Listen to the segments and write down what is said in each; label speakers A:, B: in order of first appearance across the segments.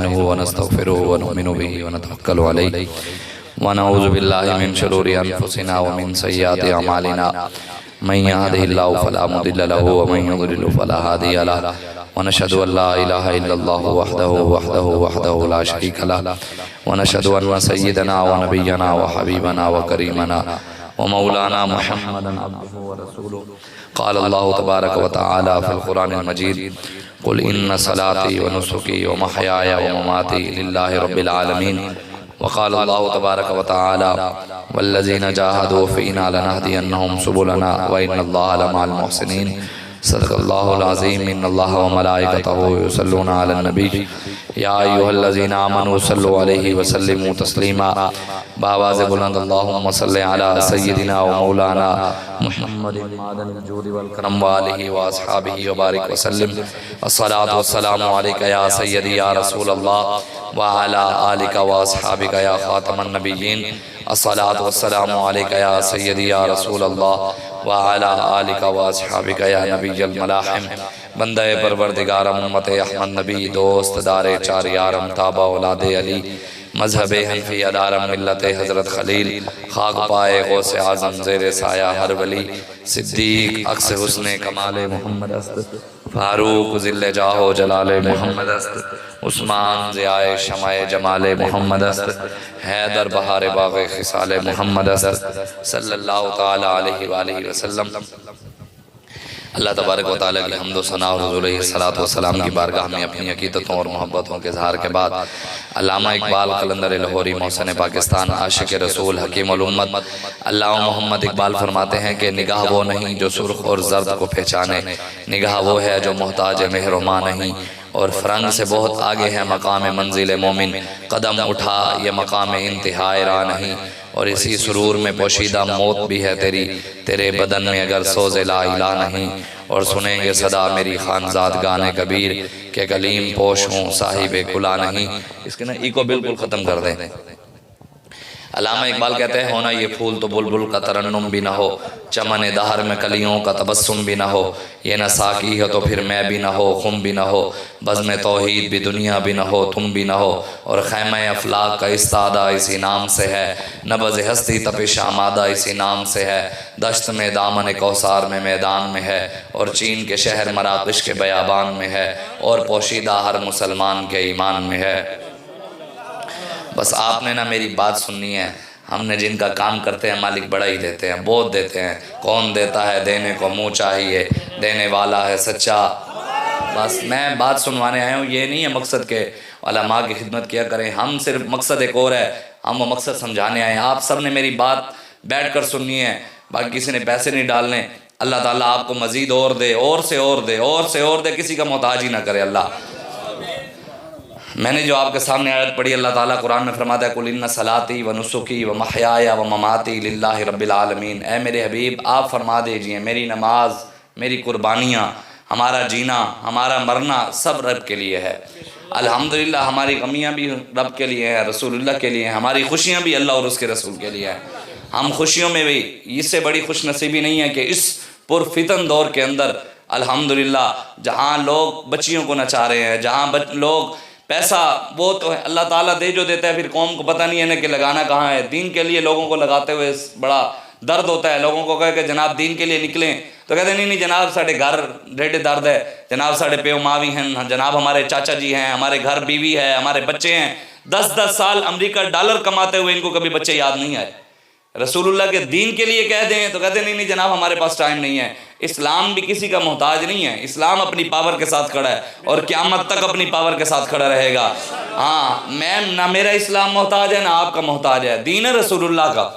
A: نستعينه ونستغفره ونؤمن به ونتوكل عليه ونعوذ بالله من شرور أنفسنا ومن سيئات أعمالنا من يهده الله فلا مضل له ومن يضلل فلا هادي له ونشهد أن لا إله إلا الله وحده لا شريك له ونشهد أن سيدنا ونبينا وحبيبنا وكريمنا ومولانا محمدا عبده ورسوله قال الله تبارك وتعالى في القرآن المجيد قل إن صلاتي ونسكي ومحياي ومماتي لله رب العالمين وقال الله تبارك وتعالى والذين جاهدوا فينا لنهدينهم سبلنا وإن الله لمع المحسنين صدق الله العظيم إن الله وملائكته يصلون على النبي يا أيها الذين آمنوا صلوا عليه وسلموا تسليما بآواز بلند اللهم صل على سيدنا ومولانا محمد معدن الجود والكرم وآله وأصحابه وبارك وسلم الصلاة والسلام عليك يا سيدي يا رسول الله وعلى آلك وأصحابك يا خاتم النبيين الصلاة والسلام عليك يا سيدي يا رسول الله وعلى آلك وأصحابك يا نبي الملاحم بندہ پروردگارم امت احمد نبی دوست دار چار یارم تابع اولاد علی مذہب حنفی ادارم ملت حضرت خلیل خاک پائے غوث اعظم زیر سایہ ہر ولی صدیق عکس حسن کمال محمد است فاروق ذل جاہ و جلال محمد است عثمان ضیاء شمع جمال محمد است حیدر بہار باغ خصال محمد است صلی اللہ تعالی علیہ وآلہ وسلم۔ اللہ تبارک و تعالیٰ کی حمد و ثنا اور حضور علیہ السلام کی بارگاہ میں اپنی عقیدتوں اور محبتوں کے اظہار کے بعد علامہ اقبال قلندر لاہوری محسن پاکستان عاشق رسول حکیم الامت علامہ محمد اقبال فرماتے ہیں کہ نگاہ وہ نہیں جو سرخ اور زرد کو پہچانے، نگاہ وہ ہے جو محتاج مہر و ماں نہیں، اور فرنگ سے بہت آگے ہے مقام منزل مومن، قدم اٹھا یہ مقام انتہائی راہ نہیں، اور اسی سرور میں پوشیدہ موت بھی ہے تیری، تیرے بدن میں اگر سوز لا الہ نہیں، اور سنیں گے صدا میری خانزاد گانے کبیر کہ کلیم پوش ہوں صاحب کلا نہیں۔ اس کے نا ایکو بالکل ختم کر دیں۔ علامہ اقبال کہتے ہیں ہونا یہ پھول تو بلبل کا ترنم بھی نہ ہو، چمن دہر میں کلیوں کا تبسم بھی نہ ہو، یہ نہ ساقی ہے تو پھر میں بھی نہ ہو، خم بھی نہ ہو، بزم توحید بھی دنیا بھی نہ ہو، تم بھی نہ ہو، اور خیمہ افلاق کا استادہ اسی نام سے ہے، نبض ہستی تپش آمادہ اسی نام سے ہے، دشت میں دامن کوثر میں میدان میں ہے، اور چین کے شہر مراکش کے بیابان میں ہے، اور پوشیدہ ہر مسلمان کے ایمان میں ہے۔ بس آپ نے نا میری بات سننی ہے، ہم نے جن کا کام کرتے ہیں مالک بڑا ہی دیتے ہیں، بہت دیتے ہیں، کون دیتا ہے دینے کو منہ چاہیے، دینے والا ہے سچا۔ بس میں بات سنوانے آیا ہوں، یہ نہیں ہے مقصد کہ علماء کی خدمت کیا کریں، ہم صرف مقصد ایک اور ہے، ہم وہ مقصد سمجھانے آئے ہیں۔ آپ سب نے میری بات بیٹھ کر سننی ہے، باقی کسی نے پیسے نہیں ڈالنے، اللہ تعالیٰ آپ کو مزید اور دے، اور سے اور دے، اور سے اور دے، کسی کا محتاج ہی نہ کرے اللہ۔ میں نے جو آپ کے سامنے آیت پڑھی، اللہ تعالیٰ قرآن میں فرماتا ہے قُلْ إِنَّ صَلَاتِي وَنُسُكِي وَمَحْيَايَ وَمَمَاتِي لِلَّهِ رَبِّ الْعَالَمِينَ۔ اے میرے حبیب آپ فرما دیجئے میری نماز، میری قربانیاں، ہمارا جینا، ہمارا مرنا سب رب کے لیے ہے۔ الحمدللہ ہماری غمیاں بھی رب کے لیے ہیں، رسول اللہ کے لیے ہیں، ہماری خوشیاں بھی اللہ اور اس کے رسول کے لیے ہیں۔ ہم خوشیوں میں بھی اس سے بڑی خوش نصیبی نہیں ہے کہ اس پرفتن دور کے اندر الحمدللہ جہاں لوگ بچیوں کو نچا رہے ہیں، جہاں لوگ پیسہ وہ تو ہے اللہ تعالیٰ دے جو دیتا ہے، پھر قوم کو پتہ نہیں ہے نا کہ لگانا کہاں ہے۔ دین کے لیے لوگوں کو لگاتے ہوئے بڑا درد ہوتا ہے، لوگوں کو کہے کہ جناب دین کے لیے نکلیں تو کہتے ہیں نہیں جناب ساڑھے گھر ڈیڑھ درد ہے، جناب ساڑھے پیو ماں بھی ہیں، جناب ہمارے چاچا جی ہیں، ہمارے گھر بیوی ہے، ہمارے بچے ہیں۔ 10 سال امریکہ ڈالر کماتے ہوئے ان کو کبھی بچے یاد نہیں آئے۔ رسول اللہ کے دین کے لیے کہہ دیں تو کہتے ہیں نہیں جناب ہمارے پاس ٹائم نہیں ہے۔ اسلام بھی کسی کا محتاج نہیں ہے، اسلام اپنی پاور کے ساتھ کھڑا ہے اور قیامت تک اپنی پاور کے ساتھ کھڑا رہے گا۔ ہاں میں نہ میرا اسلام محتاج ہے نہ آپ کا محتاج ہے، دین ہے رسول اللہ کا،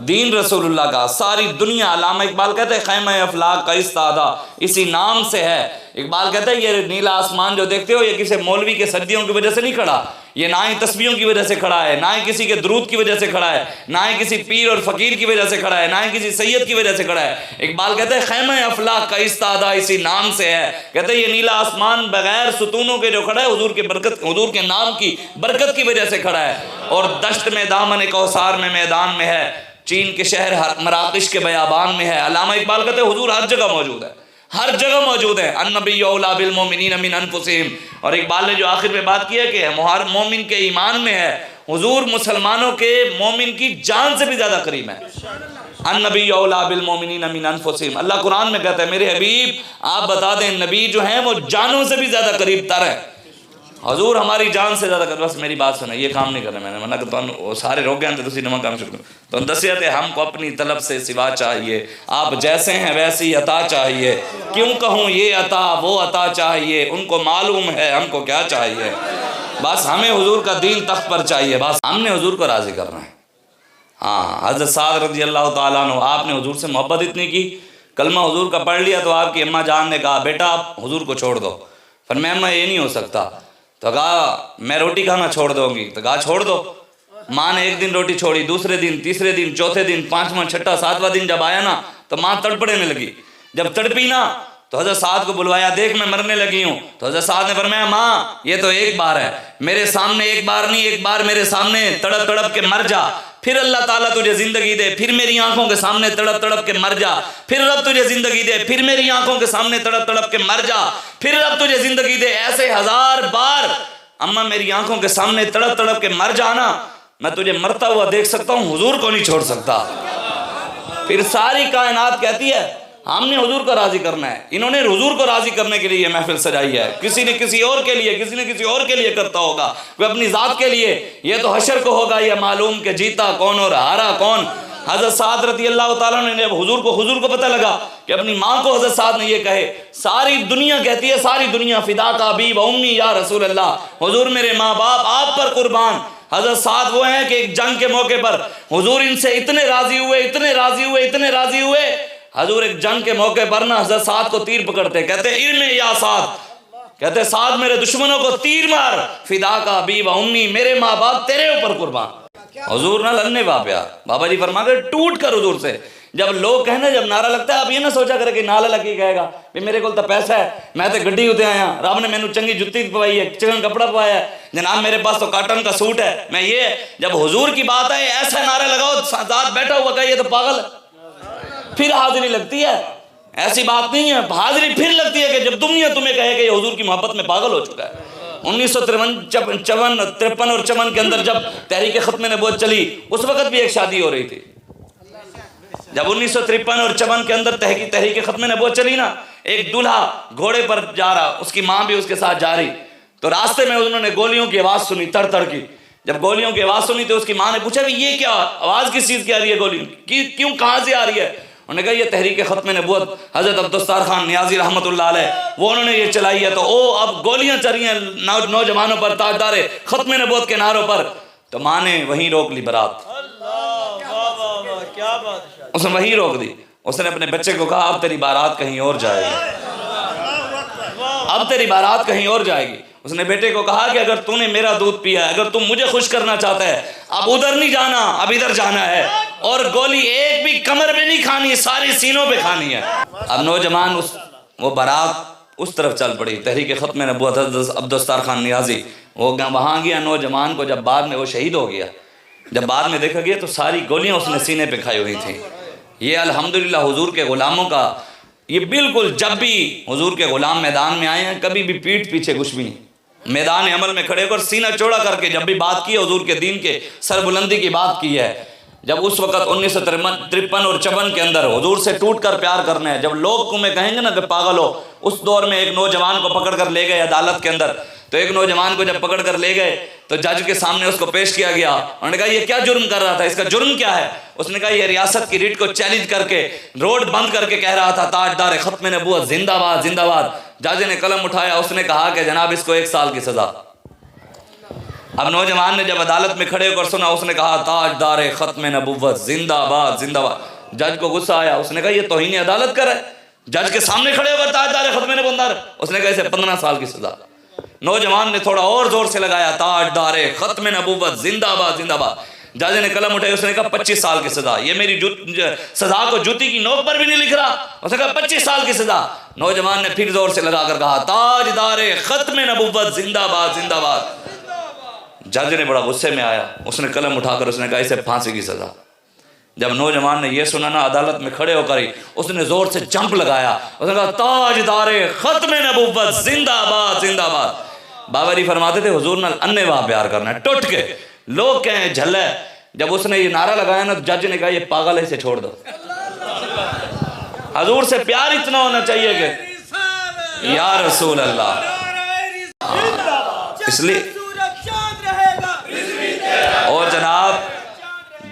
A: دین رسول اللہ کا۔ ساری دنیا علامہ اقبال کہتے ہیں خیمہ افلاق کا استادہ اسی نام سے ہے۔ اقبال کہتے ہیں یہ نیلا آسمان جو دیکھتے ہو یہ کسی مولوی کے سجدیوں کی وجہ سے نہیں کھڑا، یہ نہ ہی تسبیحوں کی وجہ سے کھڑا ہے، نہ ہی کسی کے درود کی وجہ سے کھڑا ہے، نہ ہی کسی پیر اور فقیر کی وجہ سے کھڑا ہے، نہ ہی کسی سید کی وجہ سے کھڑا ہے۔ اقبال کہتے ہیں خیمہ افلاق کا استادہ اسی نام سے ہے۔ کہتے ہیں یہ نیلا آسمان بغیر ستونوں کے جو کھڑا ہے حضور کے برکت، حضور کے نام کی برکت کی وجہ سے کھڑا ہے، اور دشت میں دامن کوثر میں میدان میں ہے، چین کے شہر مراکش کے بیابان میں ہے۔ علامہ اقبال کہتے ہیں حضور ہر جگہ موجود ہے، ہر جگہ موجود ہے. النبی اولی بالمؤمنین من انفسہم. اور اقبال نے جو آخر میں بات کی ہے کہ ہر مومن کے ایمان میں ہے حضور مسلمانوں کے مومن کی جان سے بھی زیادہ قریب ہے. النبی اولی بالمؤمنین من انفسہم. اللہ قرآن میں کہتا ہے میرے حبیب آپ بتا دیں نبی جو ہیں وہ جانوں سے بھی زیادہ قریب تر ہے. حضور ہماری جان سے زیادہ بس میری بات سنیں یہ کام نہیں کرنا میں نے منع کہ تم سارے روک گئے تھے نمک کام شروع کرو تو دسیت ہے ہم کو اپنی طلب سے سوا چاہیے آپ جیسے ہیں ویسی عطا چاہیے کیوں کہوں یہ عطا وہ عطا چاہیے ان کو معلوم ہے ہم کو کیا چاہیے بس ہمیں حضور کا دین تخت پر چاہیے بس ہم نے حضور کو راضی کرنا ہے. ہاں حضرت سعد رضی اللہ تعالیٰ عنہ آپ نے حضور سے محبت اتنی کی کلمہ حضور کا پڑھ لیا تو آپ کی اماں جان نے کہا بیٹا آپ حضور کو چھوڑ دو. فرمایا اماں یہ نہیں ہو سکتا. تو کہا میں روٹی کھانا چھوڑ دوں گی. تو کہا چھوڑ دو. ماں نے ایک دن روٹی چھوڑی دوسرے دن تیسرے دن چوتھے دن پانچواں چھٹا ساتواں دن جب آیا نا تو ماں تڑپڑے میں لگی. جب تڑپی نا تو حضرت سعد کو بلوایا دیکھ میں مرنے لگی ہوں. تو حضرت سعد نے فرمایا ماں یہ تو ایک بار ہے میرے سامنے ایک بار نہیں ایک بار میرے سامنے تڑپ تڑپ کے مر جا پھر اللہ تعالیٰ تجھے زندگی دے پھر میری آنکھوں کے سامنے تڑپ تڑپ کے مر جا پھر رب تجھے زندگی دے پھر میری آنکھوں کے سامنے تڑپ تڑپ کے مر جا پھر رب تجھے زندگی دے ایسے 1000 بار اماں میری آنکھوں کے سامنے تڑپ تڑپ کے مر جانا میں تجھے مرتا ہوا دیکھ سکتا ہوں حضور کو نہیں چھوڑ سکتا. پھر ساری کائنات کہتی ہے ہم نے حضور کو راضی کرنا ہے. انہوں نے حضور کو راضی کرنے کے لیے یہ محفل سجائی ہے. کسی نے کسی اور کے لیے کسی نے کسی اور کے لیے کرتا ہوگا وہ اپنی ذات کے لیے. یہ تو حشر کو ہوگا یہ معلوم کہ جیتا کون اور ہارا کون. حضرت سعد رضی اللہ تعالیٰ نے جب حضور کو پتہ لگا کہ اپنی ماں کو حضرت سعد نے یہ کہے ساری دنیا کہتی ہے ساری دنیا فدا کا ابی و امی یا رسول اللہ حضور میرے ماں باپ آپ پر قربان. حضرت سعد وہ ہیں کہ ایک جنگ کے موقع پر حضور ان سے اتنے راضی ہوئے حضور ایک جنگ کے موقع پر نا حضرت سعد کو تیر پکڑتے کہتے ارمے یا سعد کہتے سعد میرے دشمنوں کو تیر مار فدا کا ابی و امی میرے ماں باپ تیرے اوپر قربان. حضور نہ لڑنے باپیا بابا جی فرما کر ٹوٹ کر حضور سے جب لوگ کہنے جب نعرہ لگتا ہے آپ یہ نہ سوچا کرے کہ نعرہ لگی کہے گا بھی میرے کو تو پیسہ ہے میں تو گڈی ہوتے آیا رب نے مینوں چنگی جتی پوائی ہے چنگا کپڑا پوایا ہے جناب میرے پاس تو کاٹن کا سوٹ ہے میں یہ جب حضور کی بات ہے ایسا نعرہ لگاؤ ساتھ بیٹھا ہوا کہ یہ تو پاگل ہے پھر حاضری لگتی ہے. ایسی بات نہیں ہے حاضری پھر لگتی ہے کہ جب دنیا تمہیں کہے کہ یہ حضور کی محبت میں پاگل ہو چکا ہے. 1953 اور 54 کے اندر جب تحریک ختم نبوت چلی اس وقت بھی ایک شادی ہو رہی تھی. جب 1953 اور 54 کے اندر تحریک ختم نبوت چلی نا ایک دلہا گھوڑے پر جا رہا اس کی ماں بھی اس کے ساتھ جا رہی تو راستے میں انہوں نے گولیوں کی آواز سنی تڑ تڑ کی. جب گولیوں کی آواز سنی تو اس کی ماں نے پوچھا بھی یہ کیا آواز کس چیز کی آ رہی ہے گولی کیوں کہاں سے آ رہی ہے. انہوں نے کہا یہ تحریک ختم نبوت حضرت عبدالستار خان نیازی رحمۃ اللہ علیہ وہ انہوں نے یہ چلائی ہے تو اب گولیاں چل رہی ہیں نوجوانوں پر تاجدار ختم نبوت کے نعروں پر. تو ماں نے وہیں روک لی برات اس نے وہیں روک دی. اس نے اپنے بچے کو کہا اب تیری بارات کہیں اور جائے گی اب تیری بارات کہیں اور جائے گی. اس نے بیٹے کو کہا کہ اگر تو نے میرا دودھ پیا ہے اگر تم مجھے خوش کرنا چاہتا ہے اب ادھر نہیں جانا اب ادھر جانا ہے اور گولی ایک بھی کمر پہ نہیں کھانی ساری سینوں پہ کھانی ہے. اب نوجوان وہ بارات اس طرف چل پڑی تحریک ختم نبوت حضرت عبدالستار خان نیازی وہ وہاں گیا. نوجوان کو جب بعد میں وہ شہید ہو گیا جب بعد میں دیکھا گیا تو ساری گولیاں اس نے سینے پہ کھائی ہوئی تھیں. یہ الحمدللہ حضور کے غلاموں کا یہ بالکل جب بھی حضور کے غلام میدان میں آئے ہیں کبھی بھی پیٹھ پیچھے کچھ بھی نہیں میدان عمل میں کھڑے ہو کر سینہ چوڑا کر کے جب بھی بات کی حضور کے دین کے سربلندی کی بات کی ہے. جب اس وقت 1953 اور 54 کے اندر حضور سے ٹوٹ کر پیار کرنا ہے جب لوگ تمہیں کہیں گے نا کہ پاگل ہو اس دور میں ایک نوجوان کو پکڑ کر لے گئے عدالت کے اندر تو ایک نوجوان کو جب پکڑ کر لے گئے تو جج کے سامنے اس کو پیش کیا گیا. انہوں نے کہا یہ کیا جرم کر رہا تھا اس کا جرم کیا ہے. اس نے کہا یہ ریاست کی ریٹ کو چیلنج کر کے روڈ بند کر کے کہہ رہا تھا تاجدار ختم نبوت زندہ باد زندہ باد. جج نے قلم اٹھایا اس نے کہا کہ جناب اس کو 1 سال کی سزا. اب نوجوان نے جب عدالت میں کھڑے ہو کر سنا اس نے کہا تاجدار ختم نبوت زندہ باد زندہ باد. جج کو غصہ آیا اس نے کہا یہ توہین عدالت کر ہے جج کے سامنے کھڑے ہو کر تاجدار ختم نبوت اس نے کہا اسے 15 سال کی سزا. نوجوان نے تھوڑا اور زور سے لگایا تاجدار ختم نبوت زندہ باد زندہ باد. جج نے قلم اٹھائی اس نے کہا 25 سال کی سزا. یہ میری سزا کو جوتی کی نوک پر بھی نہیں لکھ رہا اس نے کہا 25 سال کی سزا. نوجوان نے پھر زور سے لگا کر کہا تاجدار ختم نبوت زندہ باد زندہ باد. جج نے بڑا غصے میں آیا اس نے قلم اٹھا کر اس نے کہا اسے پھانسی کی سزا. جب نوجوان نے یہ سنا نا عدالت میں کھڑے ہو کر ہی اس نے زور سے جمپ لگایا، اس نے کہا تاجدار ختم نبوت زندہ باد زندہ باد۔ بابا علی فرماتے تھے حضور نال انے واہ پیار کرنا ہے ٹوٹ کے، لوگ کہیں جھل ہے۔ جب اس نے یہ نعرہ لگایا نا جج نے کہا یہ پاگل ہے، اسے چھوڑ دو۔ حضور سے پیار اتنا ہونا چاہیے کہ یا رسول اللہ، اس لیے اور جناب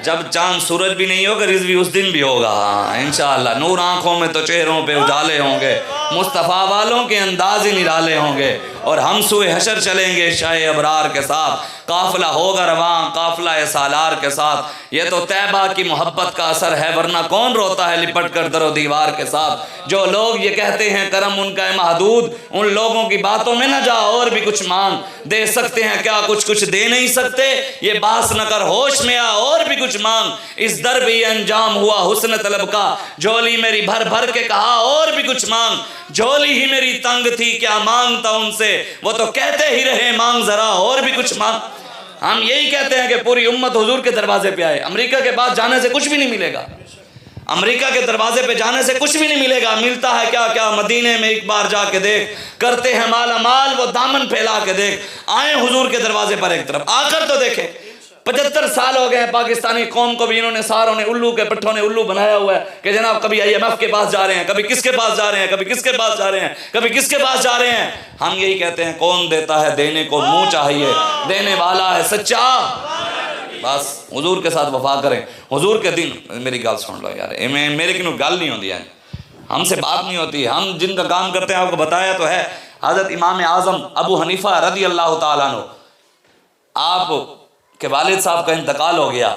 A: جب چاند سورج بھی نہیں ہوگا رزق بھی اس دن بھی ہوگا، ہاں انشاءاللہ۔ نور آنکھوں میں تو چہروں پہ اجالے ہوں گے، مصطفیٰ والوں کے انداز ہی نرالے ہوں گے، اور ہم سوئے حشر چلیں گے شاہ ابرار کے ساتھ، قافلہ ہوگا رواں قافلہ سالار کے ساتھ۔ یہ تو طیبہ کی محبت کا اثر ہے، ورنہ کون روتا ہے لپٹ کر در و دیوار کے ساتھ۔ جو لوگ یہ کہتے ہیں کرم ان کا ہے محدود، ان لوگوں کی باتوں میں نہ جا اور بھی کچھ مانگ، دے سکتے ہیں کیا کچھ دے نہیں سکتے، یہ باس نہ کر ہوش میں آ اور بھی کچھ مانگ۔ اس در بھی انجام ہوا حسن طلب کا، جھولی میری بھر بھر کے کہا اور بھی کچھ مانگ، جھولی ہی میری تنگ تھی کیا مانگتا ان سے، وہ تو کہتے ہی رہے مانگ ذرا اور بھی کچھ مانگ۔ ہم یہی کہتے ہیں کہ پوری امت حضور کے دروازے پہ آئے، امریکہ کے بعد جانے سے کچھ بھی نہیں ملے گا، امریکہ کے دروازے پہ جانے سے کچھ بھی نہیں ملے گا، ملتا ہے کیا کیا مدینے میں ایک بار جا کے دیکھ، کرتے ہیں مالا مال وہ دامن پھیلا کے دیکھ۔ آئیں حضور کے دروازے پر ایک طرف آ کر تو دیکھیں۔ 75 سال ہو گئے ہیں پاکستانی قوم کو بھی انہوں نے ساروں نے الو کے پٹھوں نے الو بنایا ہوا ہے کہ جناب کبھی IMF کے پاس جا رہے ہیں، کبھی کس کے پاس جا رہے ہیں، کبھی کس کے پاس جا رہے ہیں، کبھی کس کے پاس جا رہے ہیں۔ ہم یہی کہتے ہیں کون دیتا ہے دینے کو منہ چاہیے، دینے والا ہے سچا۔ بس حضور کے ساتھ وفا کریں، حضور کے دن۔ میری گال سن لو یار، میرے کنوں گال نہیں ہوتی ہے، ہم سے بات نہیں ہوتی، ہم جن کا کام کرتے ہیں آپ کو بتایا تو ہے۔ حضرت امام اعظم ابو حنیفہ رضی اللہ تعالیٰ عنہ، آپ کہ والد صاحب کا انتقال ہو گیا،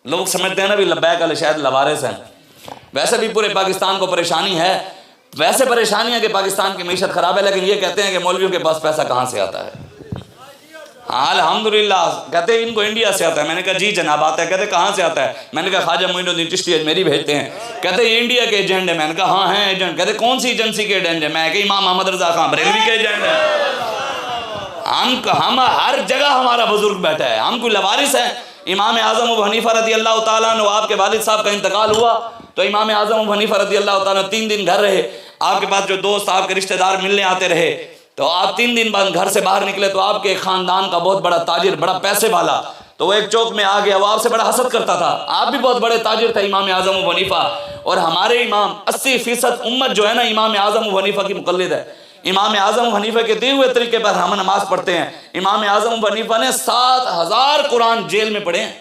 A: لوگ سمجھتے ہیں نا بھی لبیک علیہ شاید لوارث ہیں، ویسے بھی پورے پاکستان کو پریشانی ہے، ویسے پریشانی ہے کہ پاکستان کی معیشت خراب ہے، لیکن یہ کہتے ہیں کہ مولویوں کے پاس پیسہ کہاں سے آتا ہے؟ ہاں الحمدللہ، کہتے ہیں ان کو انڈیا سے آتا ہے۔ میں نے کہا جی جناب آتا ہے، کہتے ہیں کہاں سے آتا ہے؟ میں نے کہا خواجہ معین الدین چشتی اجمیری بھیجتے ہیں۔ کہتے ہیں یہ انڈیا کے ایجنٹ ہیں۔ میں نے کہا ہاں ہیں ایجنٹ۔ کہتے ہیں کون سی ایجنسی کے ایجنٹ ہیں؟ میں کہ امام محمد رضا خان بریلوی کے ایجنٹ ہیں۔ ہم ہر جگہ ہمارا بزرگ بیٹھا ہے، ہم کوئی لوارث ہیں۔ امام اعظم ابو حنیفہ رضی اللہ تعالیٰ عنہ، آپ کے والد صاحب کا انتقال ہوا تو امام اعظم ابو حنیفہ رضی اللہ تعالیٰ عنہ 3 دن گھر رہے۔ آپ کے پاس جو دوست آپ کے رشتہ دار ملنے آتے رہے، تو آپ 3 دن بعد گھر سے باہر نکلے تو آپ کے خاندان کا بہت بڑا تاجر، بڑا پیسے والا، تو وہ ایک چوک میں آ گیا، وہ آپ سے بڑا حسد کرتا تھا۔ آپ بھی بہت بڑے تاجر تھے امام اعظم ابو حنیفہ، اور ہمارے امام 80% امت جو ہے نا امام اعظم ابو حنیفہ کی مقلد ہے۔ امام اعظم ابو حنیفہ کے دیے ہوئے طریقے پر ہم نماز پڑھتے ہیں۔ امام اعظم ابو حنیفہ نے 7000 قرآن جیل میں پڑھے ہیں،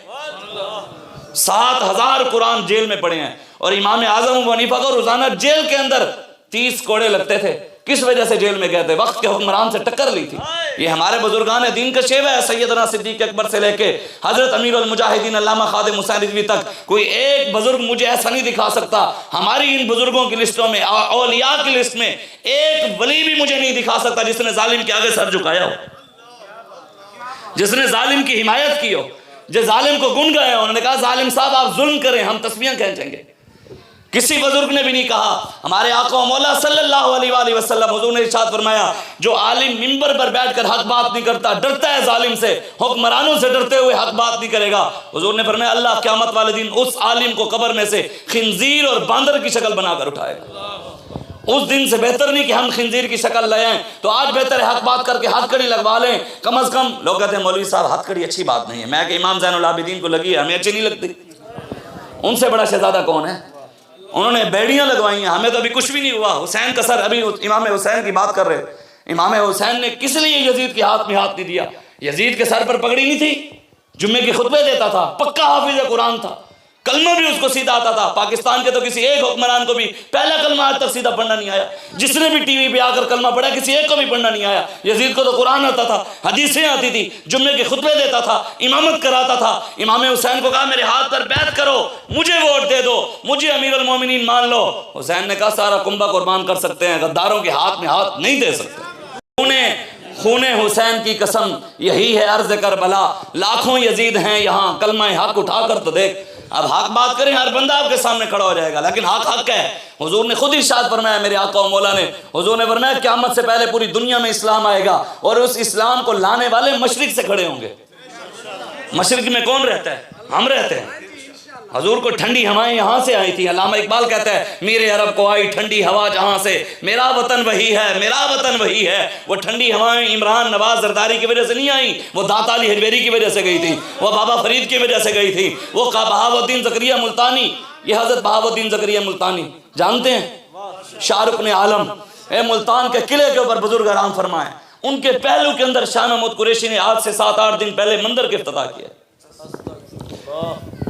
A: 7000 قرآن جیل میں پڑھے ہیں، اور امام اعظم ابو حنیفہ کو روزانہ جیل کے اندر 30 کوڑے لگتے تھے۔ کس وجہ سے جیل میں گئے تھے؟ وقت کے حکمران سے ٹکر لی تھی۔ یہ ہمارے بزرگان دین کا شیوہ ہے، سیدنا صدیق اکبر سے لے کے حضرت امیر المجاہدین علامہ خادم حسین رضوی تک کوئی ایک بزرگ مجھے ایسا نہیں دکھا سکتا۔ ہماری ان بزرگوں کی لسٹوں میں، اولیاء کی لسٹ میں ایک ولی بھی مجھے نہیں دکھا سکتا جس نے ظالم کے آگے سر جھکایا ہو، جس نے ظالم کی حمایت کی ہو، جو ظالم کو گن گئے ہو۔ انہوں نے کہا ظالم صاحب آپ ظلم کریں، ہم تسبیحاں کھینچیں گے۔ کسی بزرگ نے بھی نہیں کہا۔ ہمارے آقا و مولا صلی اللہ علیہ وآلہ وسلم حضور نے ارشاد فرمایا جو عالم منبر پر بیٹھ کر حق بات نہیں کرتا، ڈرتا ہے ظالم سے، حکمرانوں سے ڈرتے ہوئے حق بات نہیں کرے گا، حضور نے فرمایا اللہ قیامت والے دن اس عالم کو قبر میں سے خنزیر اور باندر کی شکل بنا کر اٹھائے گا۔ اس دن سے بہتر نہیں کہ ہم خنزیر کی شکل لے آئیں، تو آج بہتر ہے حق بات کر کے ہاتھ کڑی لگوا لیں کم از کم۔ لوگ کہتے ہیں مولوی صاحب ہاتھ کڑی اچھی بات نہیں ہے، میں کہ امام زین العابدین کو لگی ہے، ہمیں اچھی نہیں لگتی۔ ان سے بڑا شہزادہ کون ہے؟ انہوں نے بیڑیاں لگوائی ہیں، ہمیں تو ابھی کچھ بھی نہیں ہوا۔ حسین کا سر، ابھی امام حسین کی بات کر رہے، امام حسین نے کس لیے یزید کے ہاتھ میں ہاتھ نہیں دیا؟ یزید کے سر پر پگڑی نہیں تھی، جمعے کے خطبے دیتا تھا، پکا حافظ قرآن تھا، کلمہ بھی اس کو سیدھا آتا تھا۔ پاکستان کے تو کسی ایک حکمران کو بھی پہلا کلمہ آج تک سیدھا پڑھنا نہیں آیا، جس نے بھی ٹی وی پہ آ کر کلمہ پڑھا کسی ایک کو بھی پڑھنا نہیں آیا۔ یزید کو تو قرآن آتا تھا، حدیثیں آتی تھی، جمعے کے خطبے دیتا تھا، امامت کراتا تھا۔ امام حسین کو کہا میرے ہاتھ پر بیعت کرو، مجھے ووٹ دے دو، مجھے امیر المومنین مان لو۔ حسین نے کہا سارا کنبہ قربان کر سکتے ہیں، غداروں کے ہاتھ میں ہاتھ نہیں دے سکتے۔ خون حسین کی قسم یہی ہے عرض کربلا، لاکھوں یزید ہیں یہاں، کلمہ حق اٹھا کر تو دیکھ۔ اب حق بات کریں، ہر بندہ آپ کے سامنے کھڑا ہو جائے گا، لیکن حق حق ہے۔ حضور نے خود ارشاد فرمایا، میرے آقا و مولا نے، حضور نے فرمایا قیامت سے پہلے پوری دنیا میں اسلام آئے گا، اور اس اسلام کو لانے والے مشرق سے کھڑے ہوں گے۔ مشرق میں کون رہتا ہے؟ ہم رہتے ہیں۔ حضور کو ٹھنڈی ہوائیں یہاں سے آئی تھی. علامہ اقبال کہتا ہے میرے عرب کو آئی ٹھنڈی ہوا جہاں سے, میرا وطن وہی ہے, میرا وطن وہی ہے. وہ ٹھنڈی ہوائیں عمران نواز زرداری کی وجہ سے نہیں آئیں, وہ داتا علی حجویری کی وجہ سے گئی تھی, وہ بابا فرید کی وجہ سے گئی تھی, وہ بہاؤالدین زکریا ملتانی. یہ حضرت بہاؤالدین زکریا ملتانی جانتے ہیں, شاہ رکن عالم, اے ملتان کے قلعے کے اوپر بزرگ آرام فرمائے, ان کے پہلو کے اندر شاہ محمود قریشی نے آج سے 7-8 دن پہلے مندر کے افتتاح کیا.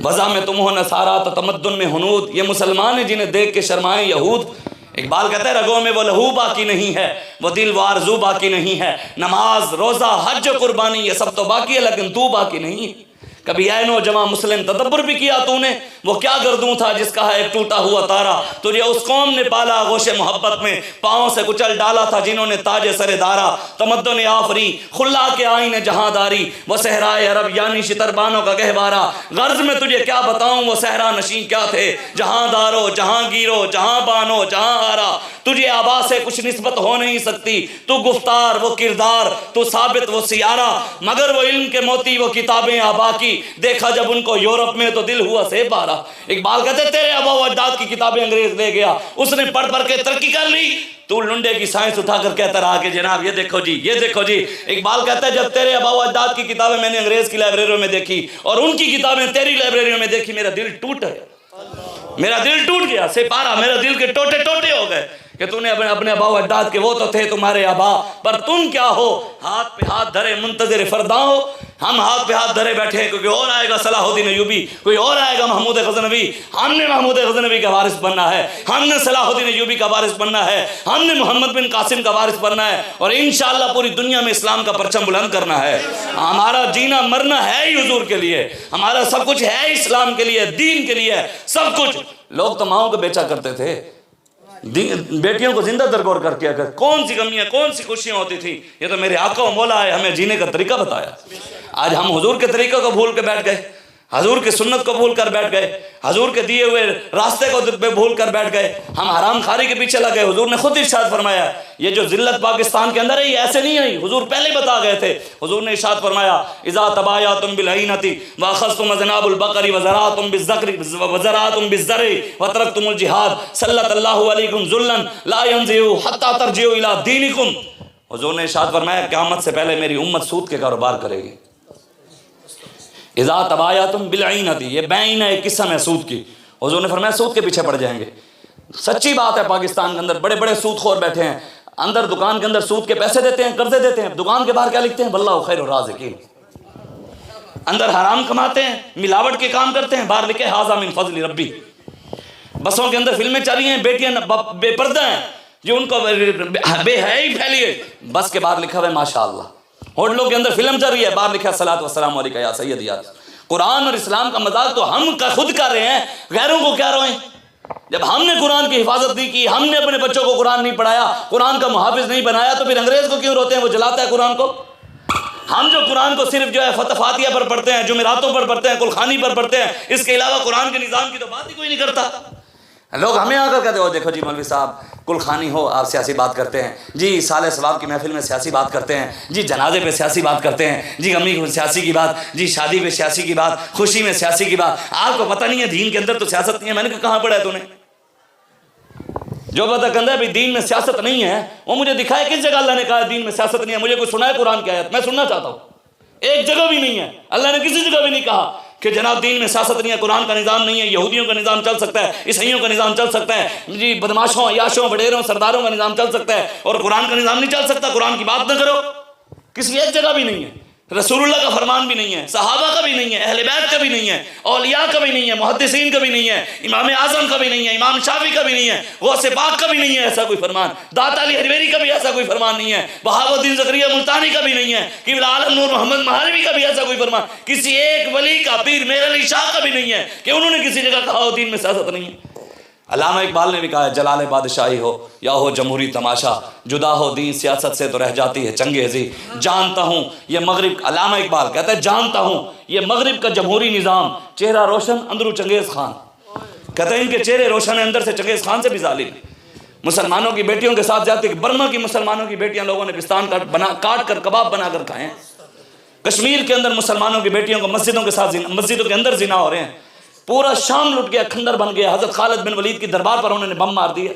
A: وضع میں تم ہو نصارا تو تمدن میں ہنود, یہ مسلمان ہیں جنہیں دیکھ کے شرمائیں یہود. اقبال کہتا ہے رگوں میں وہ لہو باقی نہیں ہے, وہ دل و آرزو باقی نہیں ہے, نماز روزہ حج و قربانی یہ سب تو باقی ہے لیکن تو باقی نہیں ہے. کبھی اے نوجواں مسلم تدبر بھی کیا تو نے, وہ کیا گردوں تھا جس کا ہے ایک ٹوٹا ہوا تارا, تجھے اس قوم نے پالا گوش محبت میں, پاؤں سے کچل ڈالا تھا جنہوں نے تاج سر دارا. تمدن آفری خلا کے آئین جہاں داری, وہ صحرائے عرب یعنی شتربانوں کا گہوارہ. غرض میں تجھے کیا بتاؤں وہ صحرا نشین کیا تھے, جہاں دارو جہاں گیرو جہاں بانو جہاں آرا. تجھے آبا سے کچھ نسبت ہو نہیں سکتی, تو گفتار وہ کردار, تو ثابت وہ سیارہ, مگر وہ علم کے موتی وہ کتابیں آبا کی, دیکھا جب ان کو یورپ میں تو دل ہوا سے بارہ. اقبال کہتے تیرے آبا و اجداد کی کتابیں انگریز لے گیا, اس نے پڑھ پڑھ کے ترقی کر لی, تو لنڈے کی سائنس اٹھا کر کہتا رہا کہ جناب یہ دیکھو جی یہ دیکھو جی. اقبال کہتا ہے جب تیرے آبا و اجداد کی کتابیں میں نے انگریز کی لائبریریوں میں دیکھی اور ان کی کتابیں تیری لائبریریوں میں دیکھی, میرا دل ٹوٹ گیا, میرا دل ٹوٹ گیا سپارہ, میرا دل کے ٹوٹے ٹوٹے ہو گئے کہ تو نے اپنے آبا و اجداد کے, وہ تو تھے تمہارے آبا, پر تم کیا ہو ہاتھ پہ ہاتھ دھرے منتظر فردا ہو. ہم ہاتھ پہ ہاتھ دھرے بیٹھے ہیں کیونکہ اور آئے گا صلاح الدین ایوبی, کوئی اور آئے گا محمود غزنوی. ہم نے محمود غزنوی کا وارث بننا ہے, ہم نے صلاح الدین ایوبی کا وارث بننا ہے, ہم نے محمد بن قاسم کا وارث بننا ہے, اور انشاءاللہ پوری دنیا میں اسلام کا پرچم بلند کرنا ہے. ہمارا جینا مرنا ہے ہی حضور کے لیے, ہمارا سب کچھ ہے اسلام کے لیے, دین کے لیے سب کچھ. لوگ تو ماؤں کو بیچا کرتے تھے, بیٹیوں کو زندہ درگور کر کیا کر, کون سی کمیاں کون سی خوشیاں ہوتی تھی. یہ تو میرے آقا و مولا ہے ہمیں جینے کا طریقہ بتایا. آج ہم حضور کے طریقے کو بھول کے بیٹھ گئے, حضور کی سنت کو بھول کر بیٹھ گئے, حضور کے دیے ہوئے راستے کو بھول کر بیٹھ گئے, ہم حرام خاری کے پیچھے لگ گئے. حضور نے خود ارشاد فرمایا یہ جو ذلت پاکستان کے اندر ہے یہ ایسے نہیں آئی, حضور پہلے ہی بتا گئے تھے. حضور نے ارشاد فرمایا اذا تبایعتم بالعینۃ واخذتم اذناب البقر وزرعتم بالزرع وترکتم الجہاد سلط اللہ علیکم ذلا لا ينزع حتى ترجعوا الى دینکم. حضور نے ارشاد فرمایا قیامت سے پہلے میری امت سود کے کاروبار کرے گی. اذا تبایعتم بالعینۃ, یہ بین ایک قسم ہے سود کی. حضور نے فرمایا سود کے پیچھے پڑ جائیں گے. سچی بات ہے, پاکستان کے اندر بڑے بڑے سود خور بیٹھے ہیں, اندر دکان کے اندر سود کے پیسے دیتے ہیں, قرضے دیتے ہیں, دکان کے باہر کیا لکھتے ہیں واللہ خیر الرازقین. اندر حرام کماتے ہیں, ملاوٹ کے کام کرتے ہیں, باہر لکھے ھذا من فضل ربی. بسوں کے اندر فلمیں چل رہی ہیں, بیٹیاں بے پردہ ہیں, جو ان کو بے حیائی پھیلی ہے, بس کے باہر لکھا ہوا ہے ماشاءاللہ. ہوٹلوں کے اندر فلم چل رہی ہے, باہر لکھا ہے الصلاۃ والسلام علیک یا سیدی. قرآن اور اسلام کا مذاق تو ہم خود کر رہے ہیں, غیروں کو کیا روئیں. جب ہم نے قرآن کی حفاظت نہیں کی, ہم نے اپنے بچوں کو قرآن نہیں پڑھایا, قرآن کا محافظ نہیں بنایا, تو پھر انگریز کو کیوں روتے ہیں, وہ جلاتا ہے قرآن کو. ہم جو قرآن کو صرف جو ہے فاتحہ پر پڑھتے ہیں, جمعراتوں پر پڑھتے ہیں, کلخانی پر پڑھتے ہیں, اس کے علاوہ قرآن کے نظام کی تو بات ہی کوئی نہیں کرتا. لوگ ہمیں آ کر کہتے ہو دیکھو جی مولوی صاحب کلخانی ہو آپ سیاسی بات کرتے ہیں, جی سال ثواب کی محفل میں سیاسی بات کرتے ہیں, جی جنازے پہ سیاسی بات کرتے ہیں, جی امی کو سیاسی کی بات, جی شادی پہ سیاسی کی بات, خوشی میں سیاسی کی بات. آپ کو پتہ نہیں ہے دین کے اندر تو سیاست نہیں ہے. میں نے کہا کہاں پڑھا ہے تو نے, جو پتہ کہتا ہے بھی دین میں سیاست نہیں ہے وہ مجھے دکھائے کس جگہ اللہ نے کہا دین میں سیاست نہیں ہے. مجھے کوئی سنائے قرآن کی آیت, میں سننا چاہتا ہوں. ایک جگہ بھی نہیں ہے, اللہ نے کسی جگہ بھی نہیں کہا کہ جناب دین میں سیاست نہیں ہے, قرآن کا نظام نہیں ہے, یہودیوں کا نظام چل سکتا ہے, عیسائیوں کا نظام چل سکتا ہے, جی بدماشوں عیاشوں وڈیروں سرداروں کا نظام چل سکتا ہے, اور قرآن کا نظام نہیں چل سکتا. قرآن کی بات نہ کرو, کسی ایک جگہ بھی نہیں ہے. رسول اللہ کا فرمان بھی نہیں ہے, صحابہ کا بھی نہیں ہے, اہل بیت کا بھی نہیں ہے, اولیاء کا بھی نہیں ہے, محدثین کا بھی نہیں ہے, امام اعظم کا بھی نہیں ہے, امام شافعی کا بھی نہیں ہے, غوث پاک کا بھی نہیں ہے ایسا کوئی فرمان, داتا علی حجویری کا بھی ایسا کوئی فرمان نہیں ہے, بہاؤالدین زکریا ملتانی کا بھی نہیں ہے, قبلہ عالم نور محمد مہاروی کا بھی ایسا کوئی فرمان, کسی ایک ولی کا, پیر میر علی شاہ کا بھی نہیں ہے کہ انہوں نے کسی جگہ کہا ہو دین میں سیاست نہیں ہے. علامہ اقبال نے بھی کہا ہے جلال بادشاہی ہو یا ہو جمہوری تماشا, جدا ہو دین سیاست سے تو رہ جاتی ہے چنگیزی. جانتا ہوں یہ مغرب, علامہ اقبال کہتا ہے جانتا ہوں یہ مغرب کا جمہوری نظام, چہرہ روشن اندرو چنگیز خان. کہتے ہیں ان کے چہرے روشن ہیں, اندر سے چنگیز خان سے بھی ظالم. مسلمانوں کی بیٹیوں کے ساتھ جاتے, برما کی مسلمانوں کی بیٹیاں لوگوں نے پستان کاٹ کر کباب بنا کر کھائے ہیں. کشمیر کے اندر مسلمانوں کی بیٹیوں کو مسجدوں کے ساتھ مسجدوں کے اندر زنا ہو رہے ہیں. پورا شام لٹ گیا، کھنڈر بن گیا، حضرت خالد بن ولید کی دربار پر انہوں نے بم مار دیا،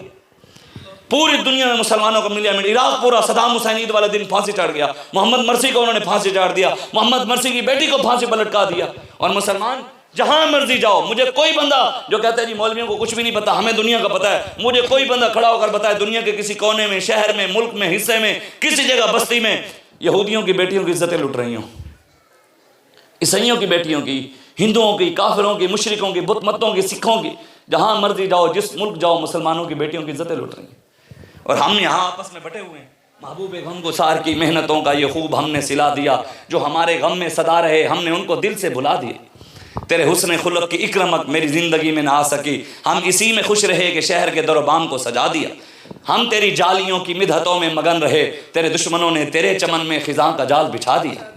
A: پوری دنیا میں مسلمانوں کو ملیا ملی، عراق پورا صدام حسین عید والے دن پھانسی چڑھ گیا، محمد مرسی کو انہوں نے پھانسی چڑھ دیا، محمد مرسی کی بیٹی کو پھانسی پر لٹکا دیا، اور مسلمان جہاں مرضی جاؤ، مجھے کوئی بندہ جو کہتا ہے جی مولویوں کو کچھ بھی نہیں پتا، ہمیں دنیا کا پتا ہے، مجھے کوئی بندہ کھڑا ہو کر بتائے دنیا کے کسی کونے میں، شہر میں، ملک میں، حصے میں، کسی جگہ بستی میں یہودیوں کی بیٹیوں کی عزتیں لٹ رہی ہوں، عیسائیوں کی بیٹیوں کی، ہندوؤں کی، کافروں کی، مشرکوں کی، بت متوں کی، سکھوں کی، جہاں مرضی جاؤ، جس ملک جاؤ، مسلمانوں کی بیٹیوں کی عزتیں لٹ رہی ہیں، اور ہم یہاں آپس میں بٹے ہوئے ہیں۔ محبوب غم گسار کی محنتوں کا یہ خوب ہم نے سلا دیا، جو ہمارے غم میں صدا رہے ہم نے ان کو دل سے بلا دیا، تیرے حسن خلق کی اکرمت میری زندگی میں نہ آ سکی، ہم اسی میں خوش رہے کہ شہر کے در و بام کو سجا دیا، ہم تیری جالیوں کی مدحتوں میں مگن رہے، تیرے دشمنوں نے تیرے چمن میں خزاں کا جال بچھا دیا،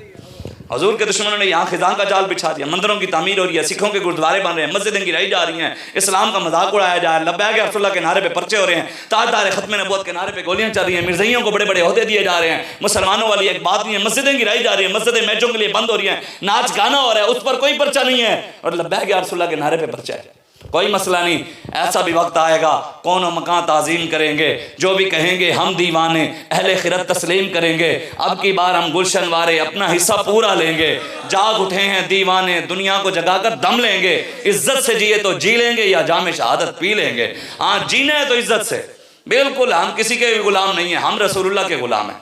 A: حضور کے دشمنوں نے یہاں خزاں کا جال بچھا دیا، مندروں کی تعمیر ہو رہی ہے، سکھوں کے گردوارے بن رہے ہیں، مسجدیں گرائی جا رہی ہیں، اسلام کا مذاق اڑایا جا رہا ہے، لبیک یا رسول اللہ کے نعرے پہ پرچے ہو رہے ہیں، تاجدار ختم نبوت کے نعرے پہ گولیاں چل رہی ہیں، مرزائیوں کو بڑے بڑے عہدے دیے جا رہے ہیں، مسلمانوں والی ایک بات نہیں ہے، مسجدیں گرائی جا رہی ہیں، مسجدیں میچوں کے لیے بند ہو رہی ہیں، ناچ گانا ہو رہا ہے، اس پر کوئی پرچہ نہیں ہے، اور لبیک یا رسول اللہ کے نعرے پہ پرچہ ہے، کوئی مسئلہ نہیں۔ ایسا بھی وقت آئے گا کون و مکان تعظیم کریں گے، جو بھی کہیں گے ہم دیوانے، اہل خرد تسلیم کریں گے، اب کی بار ہم گلشن وارے اپنا حصہ پورا لیں گے، جاگ اٹھے ہیں دیوانے دنیا کو جگا کر دم لیں گے، عزت سے جیے تو جی لیں گے یا جام شہادت پی لیں گے، ہاں جینا ہے تو عزت سے، بالکل ہم کسی کے بھی غلام نہیں ہیں، ہم رسول اللہ کے غلام ہیں،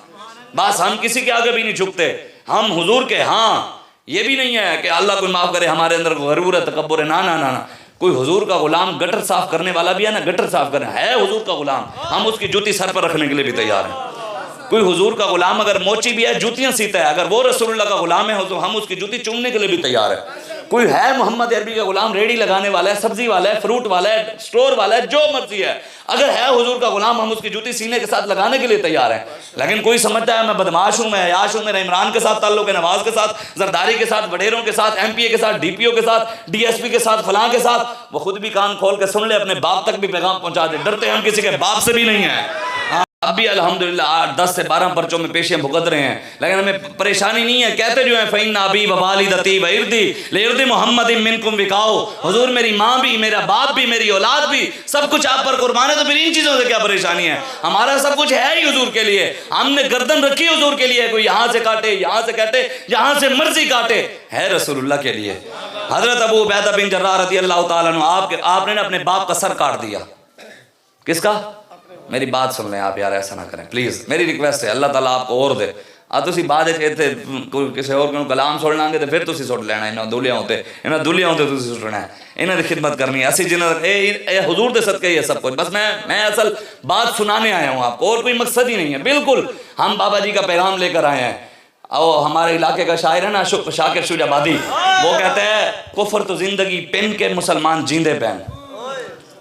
A: بس ہم کسی کے آگے بھی نہیں جھکتے، ہم حضور کے، ہاں یہ بھی نہیں ہے کہ اللہ کو معاف کرے ہمارے اندر غرور ہے، تکبر ہے، نہ کوئی حضور کا غلام گٹر صاف کرنے والا بھی ہے نا، گٹر صاف کرنے ہے حضور کا غلام، ہم اس کی جوتی سر پر رکھنے کے لیے بھی تیار ہیں، کوئی حضور کا غلام اگر موچی بھی ہے جوتیاں سیتا ہے، اگر وہ رسول اللہ کا غلام ہے تو ہم اس کی جوتی چومنے کے لیے بھی تیار ہیں، کوئی ہے محمد عربی کا غلام، ریڑی لگانے والا ہے، سبزی والا ہے، فروٹ والا ہے، سٹور والا ہے، جو مرضی ہے، اگر ہے حضور کا غلام ہم اس کی جوتی سینے کے ساتھ لگانے کے لیے تیار ہیں، لیکن کوئی سمجھتا ہے میں بدماش ہوں، میں عیاش ہوں، میرا عمران کے ساتھ تعلق ہے، نواز کے ساتھ، زرداری کے ساتھ، وڈیروں کے ساتھ، ایم پی اے کے ساتھ، ڈی پی او کے ساتھ، ڈی ایس پی کے ساتھ، فلاں کے ساتھ، وہ خود بھی کان کھول کے سن لے، اپنے باپ تک بھی پیغام پہنچا دے، ڈرتے ہم کسی کے باپ سے بھی نہیں ہیں، اب بھی الحمدللہ 10 سے 12 پرچوں میں پیشیاں بھگت رہے ہیں، لیکن ہمیں پریشانی نہیں ہے، کہتے جو ہیں فَإِنَّ أَبِي وَوَالِدَتِي وَإِرْضِي لِإِرْضِ مُحَمَّدٍ مِّنْكُمْ وِقَاءُ، حضور میری ماں بھی، میرا باپ بھی، میری اولاد بھی، سب کچھ آپ پر قربان ہے، تو پھر ان چیزوں سے کیا پریشانی ہے، ہمارا سب کچھ ہے ہی حضور کے لیے، ہم نے گردن رکھی حضور کے لیے، کوئی یہاں سے کاٹے، یہاں سے کاٹے، جہاں سے مرضی کاٹے، ہے رسول اللہ کے لیے۔ حضرت ابو عبیدہ بن جراح رضی اللہ تعالیٰ عنہ، آپ نے اپنے باپ کا سر کاٹ دیا، کس کا؟ میری بات سن لیں آپ یار، ایسا نہ کریں پلیز، میری ریکویسٹ ہے، اللہ تعالیٰ آپ کو اور دے، تسی بعد اتنے کسی اور کلام سن لیں گے تو پھر تسی سٹ لینا، انہاں دولیاں ہوتے تسی سٹنا ہے، انہاں دی خدمت کرنی ہے، اسی جنہاں اے حضور دے صدقے یہ سب کچھ، بس میں اصل بات سنانے آیا ہوں آپ کو، اور کوئی مقصد ہی نہیں ہے، بالکل ہم بابا جی کا پیغام لے کر آئے ہیں، اور ہمارے علاقے کا شاعر ہے نا شاکر شجاع آبادی، وہ کہتے ہیں کفر تو زندگی پن کے مسلمان جیندے پین،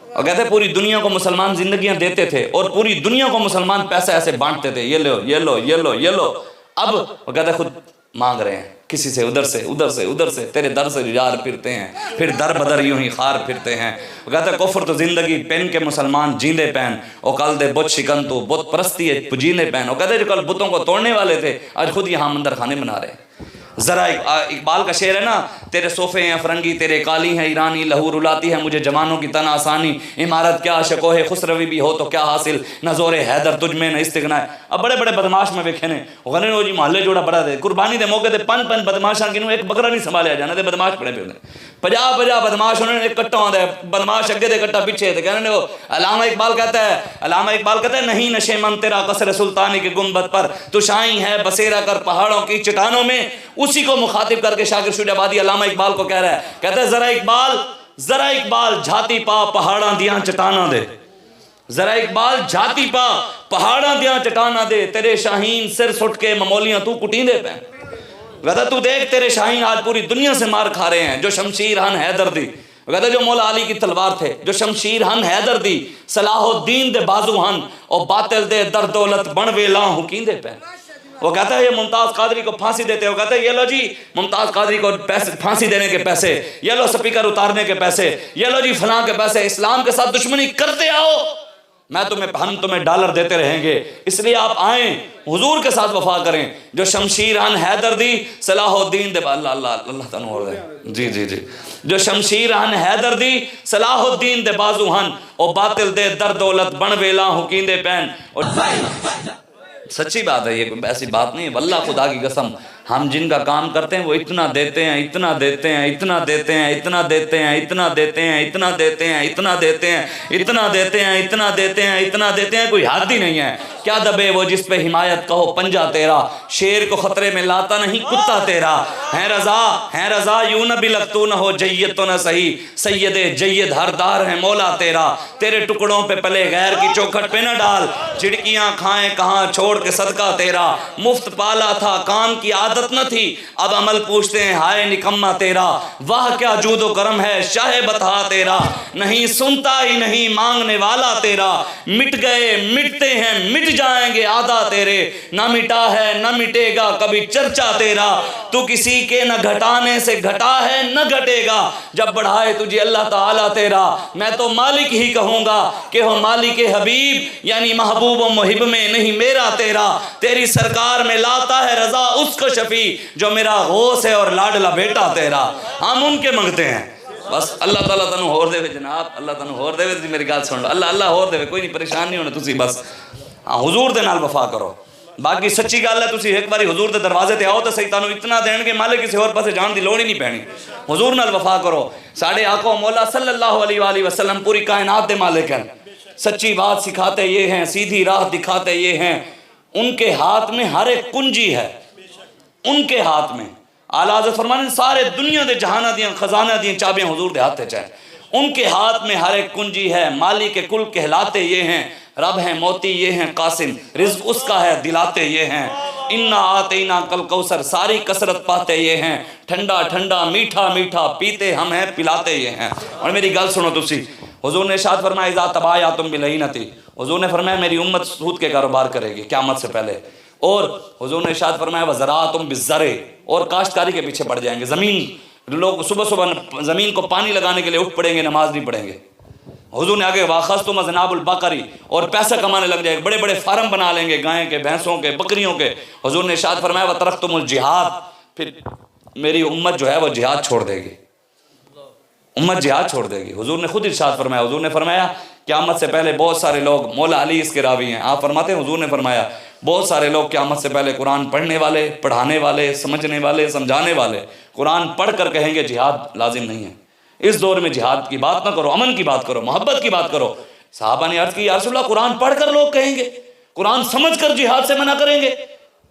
A: اور کہتے ہیں پوری دنیا کو مسلمان زندگیاں دیتے تھے اور پوری دنیا کو مسلمان پیسے ایسے بانٹتے تھے، یہ لو یہ لو یہ لو یہ لو، اب وہ کہتے ہیں خود مانگ رہے ہیں کسی سے، ادھر سے ادھر سے ادھر سے، تیرے در سے جار پھرتے ہیں، پھر در بدر یوں ہی خار پھرتے ہیں، وہ کہتے ہیں کفر تو زندگی پین کے مسلمان جیندے پین، او کل دے بت شکن تو بت پرستی ہے پجینے پین، وہ کہتے ہیں جو کل بتوں کو توڑنے والے تھے آج خود یہاں مندر خانے بنا رہے ہیں۔ ذرا اقبال کا شعر ہے نا، تیرے صوفے ہیں افرنگی، تیرے کالی ہیں ایرانی، لہو رلاتی ہے مجھے جوانوں کی تن آسانی، عمارت کیا شکوہ خسروی بھی ہو تو کیا حاصل، نہ زور حیدر تجھ میں نہ استغنا ہے۔ اب بڑے بڑے بدماش میں ویکھے نے غنے نو جی محلے جوڑا بڑا دے قربانی دے موقع تے پن بدماشاں کنوں ایک بکرا نہیں سنبھالیا جانا تے بدماش پڑے پہ ہوندے 50 بدماش انہوں نے ایک کٹا ہوندا ہے، بدماش اگے دے کٹا پیچھے تے کہنے وہ علامہ اقبال کہتا ہے نہیں نشے من تیرا قصر سلطانی کے گنبد پر، تو شائیں ہے بسیرا کر پہاڑوں کی چٹانوں میں، اسی کو مخاطب کر کے شاکر شجاع آبادی علامہ اقبال کو کہہ رہا ہے، کہتا ہے ذرا اقبال جھاتی پا پہاڑاں دیاں چٹاناں دے، ذرا اقبال جھاتی پا پہاڑاں دیاں چٹاناں دے، تیرے شاہین سر سٹ کے ممولیاں تو کٹین دے پہ، کہتا تو دیکھ تیرے شاہین آج پوری دنیا سے مار کھا رہے ہیں، جو شمشیر ہن حیدر دی، کہتا جو مولا علی کی تلوار تھے، جو شمشیر ہن حیدر دی، صلاح الدین دے بازو ہن، اور باطل دے در دولت بن ویلاں حکین دے پہ۔ وہ کہتا ہے یہ ممتاز قادری کو پھانسی دیتے، وہ کہتا ہے یہ لو جی ممتاز قادری کو پھانسی دینے کے پیسے، یہ لو سپیکر اتارنے کے پیسے، یہ لو جی فلاں کے پیسے، اسلام کے ساتھ دشمنی کرتے آؤ ہم تمہیں ڈالر دیتے رہیں گے، اس لیے آپ آئیں، حضور کے ساتھ وفا کریں۔ جو شمشیر ان حیدر دی صلاح الدین دے اللہ اللہ اللہ تعالیٰ ہو رہے جی جی جی جو شمشیر ان حیدر دی صلاح الدین دے بازو ہن، او باطل دے در دولت بن ویلا حکیندے پین۔ اور سچی بات ہے، یہ ایسی بات نہیں ہے، واللہ خدا کی قسم، ہم جن کا کام کرتے ہیں وہ اتنا دیتے ہیں، اتنا دیتے ہیں، اتنا دیتے ہیں، اتنا دیتے ہیں، اتنا دیتے ہیں، اتنا دیتے ہیں، اتنا دیتے ہیں، اتنا دیتے ہیں، اتنا دیتے ہیں، اتنا دیتے ہیں، کوئی حد ہی نہیں ہے۔ کیا دبے وہ جس پہ حمایت کہو پنجہ تیرا، شیر کو خطرے میں لاتا نہیں کتا تیرا۔ ہیں رضا یوں نہ بھی لگ تو نہ ہو جید تو نہ صحیح، سید جید ہر دار ہے مولا تیرا۔ تیرے ٹکڑوں پہ پلے غیر کی چوکھٹ پہ نہ ڈال، چڑکیاں کھائیں کہاں چھوڑ کے صدقہ تیرا۔ مفت پالا تھا کام کی عادت نہ تھی، اب عمل پوچھتے ہیں ہائے نکما تیرا۔ واہ کیا جود و کرم ہے شاہ بطحا تیرا، نہیں سنتا ہی نہیں مانگنے والا تیرا۔ مٹ گئے مٹتے ہیں مٹ جائیں گے آدھا تیرے، نہ مٹا ہے نہ مٹے گا کبھی چرچا تیرا۔ تو کسی کے نہ گھٹانے سے گھٹا ہے نہ گھٹے گا، جب بڑھائے تجھے اللہ تعالیٰ تیرا۔ میں تو مالک ہی کہوں گا کہ ہو مالک حبیب، یعنی محبوب و محب میں نہیں میرا تیرا۔ تیری سرکار میں لاتا ہے رضا اس کو شفیع، جو میرا غوث ہے اور لاڈلا بیٹا تیرا۔ ہم ان کے منگتے ہیں بس۔ اللہ تعالیٰ تنو ہور دے جناب، اللہ تنو ہور دے، میری گل سن لو، اللہ ہور دے، کوئی نہیں پریشان نہیں ہونا تسی، بس ہاں حضور دے نال وفا کرو۔ باقی سچی گل ہے، تسی ایک باری حضور دے دروازے تے آؤ تو صحیح، تانوں اتنا دین گے مالک کسی اور پاسے جان دی لوڑ ہی نہیں پینی۔ حضور نال وفا کرو۔ ساڈے آقا مولا صلی اللہ علیہ وآلہ وسلم پوری کائنات دے مالک ہیں، سچی بات سکھاتے یہ ہیں، سیدھی راہ دکھاتے یہ ہیں۔ ان کے ہاتھ میں ہر ایک کنجی ہے، ان کے ہاتھ میں اعلیٰ حضرت فرمانے سارے دنیا دے جہانہ دیاں خزانہ دیاں چابیاں حضور دے ہاتھ چاہیں، ان کے ہاتھ میں ہر ایک کنجی ہے۔ مالک کل کہلاتے یہ ہیں، رب ہیں موتی یہ ہیں قاسم، رزق اس کا ہے دلاتے یہ ہیں۔ انا آتینا کل کوثر ساری کثرت پاتے یہ ہیں، ٹھنڈا ٹھنڈا میٹھا میٹھا پیتے ہم ہیں پلاتے یہ ہیں۔ اور میری گل سنو تسی، حضور نے ارشاد فرمایا اذا تبایعتم بالعینۃ، حضور نے فرمایا میری امت سود کے کاروبار کرے گی قیامت سے پہلے۔ اور حضور نے ارشاد فرمایا وزراعتم بالزرع، اور کاشتکاری کے پیچھے پڑ جائیں گے۔ زمین لوگ صبح صبح زمین کو پانی لگانے کے لیے اٹھ پڑیں گے، نماز نہیں پڑھیں گے۔ حضور نے آگے واخذتم اذناب البقری، اور پیسہ کمانے لگ جائے گے، بڑے بڑے فارم بنا لیں گے گائیں کے، بھینسوں کے، بکریوں کے۔ حضور نے ارشاد فرمایا وترکتم الجہاد، پھر میری امت جو ہے وہ جہاد چھوڑ دے گی، امت جہاد چھوڑ دے گی۔ حضور نے خود ارشاد فرمایا، حضور نے فرمایا قیامت سے پہلے بہت سارے لوگ، مولا علی اس کے راوی ہیں، آپ فرماتے ہیں حضور نے فرمایا بہت سارے لوگ قیامت سے پہلے قرآن پڑھنے والے، پڑھانے والے، سمجھنے والے، سمجھانے والے، قرآن پڑھ کر کہیں گے جہاد لازم نہیں ہے، اس دور میں جہاد کی بات نہ کرو، امن کی بات کرو، محبت کی بات کرو۔ صحابہ نے عرض کی یا رسول اللہ قرآن پڑھ کر لوگ کہیں گے، قرآن سمجھ کر جہاد سے منع کریں گے؟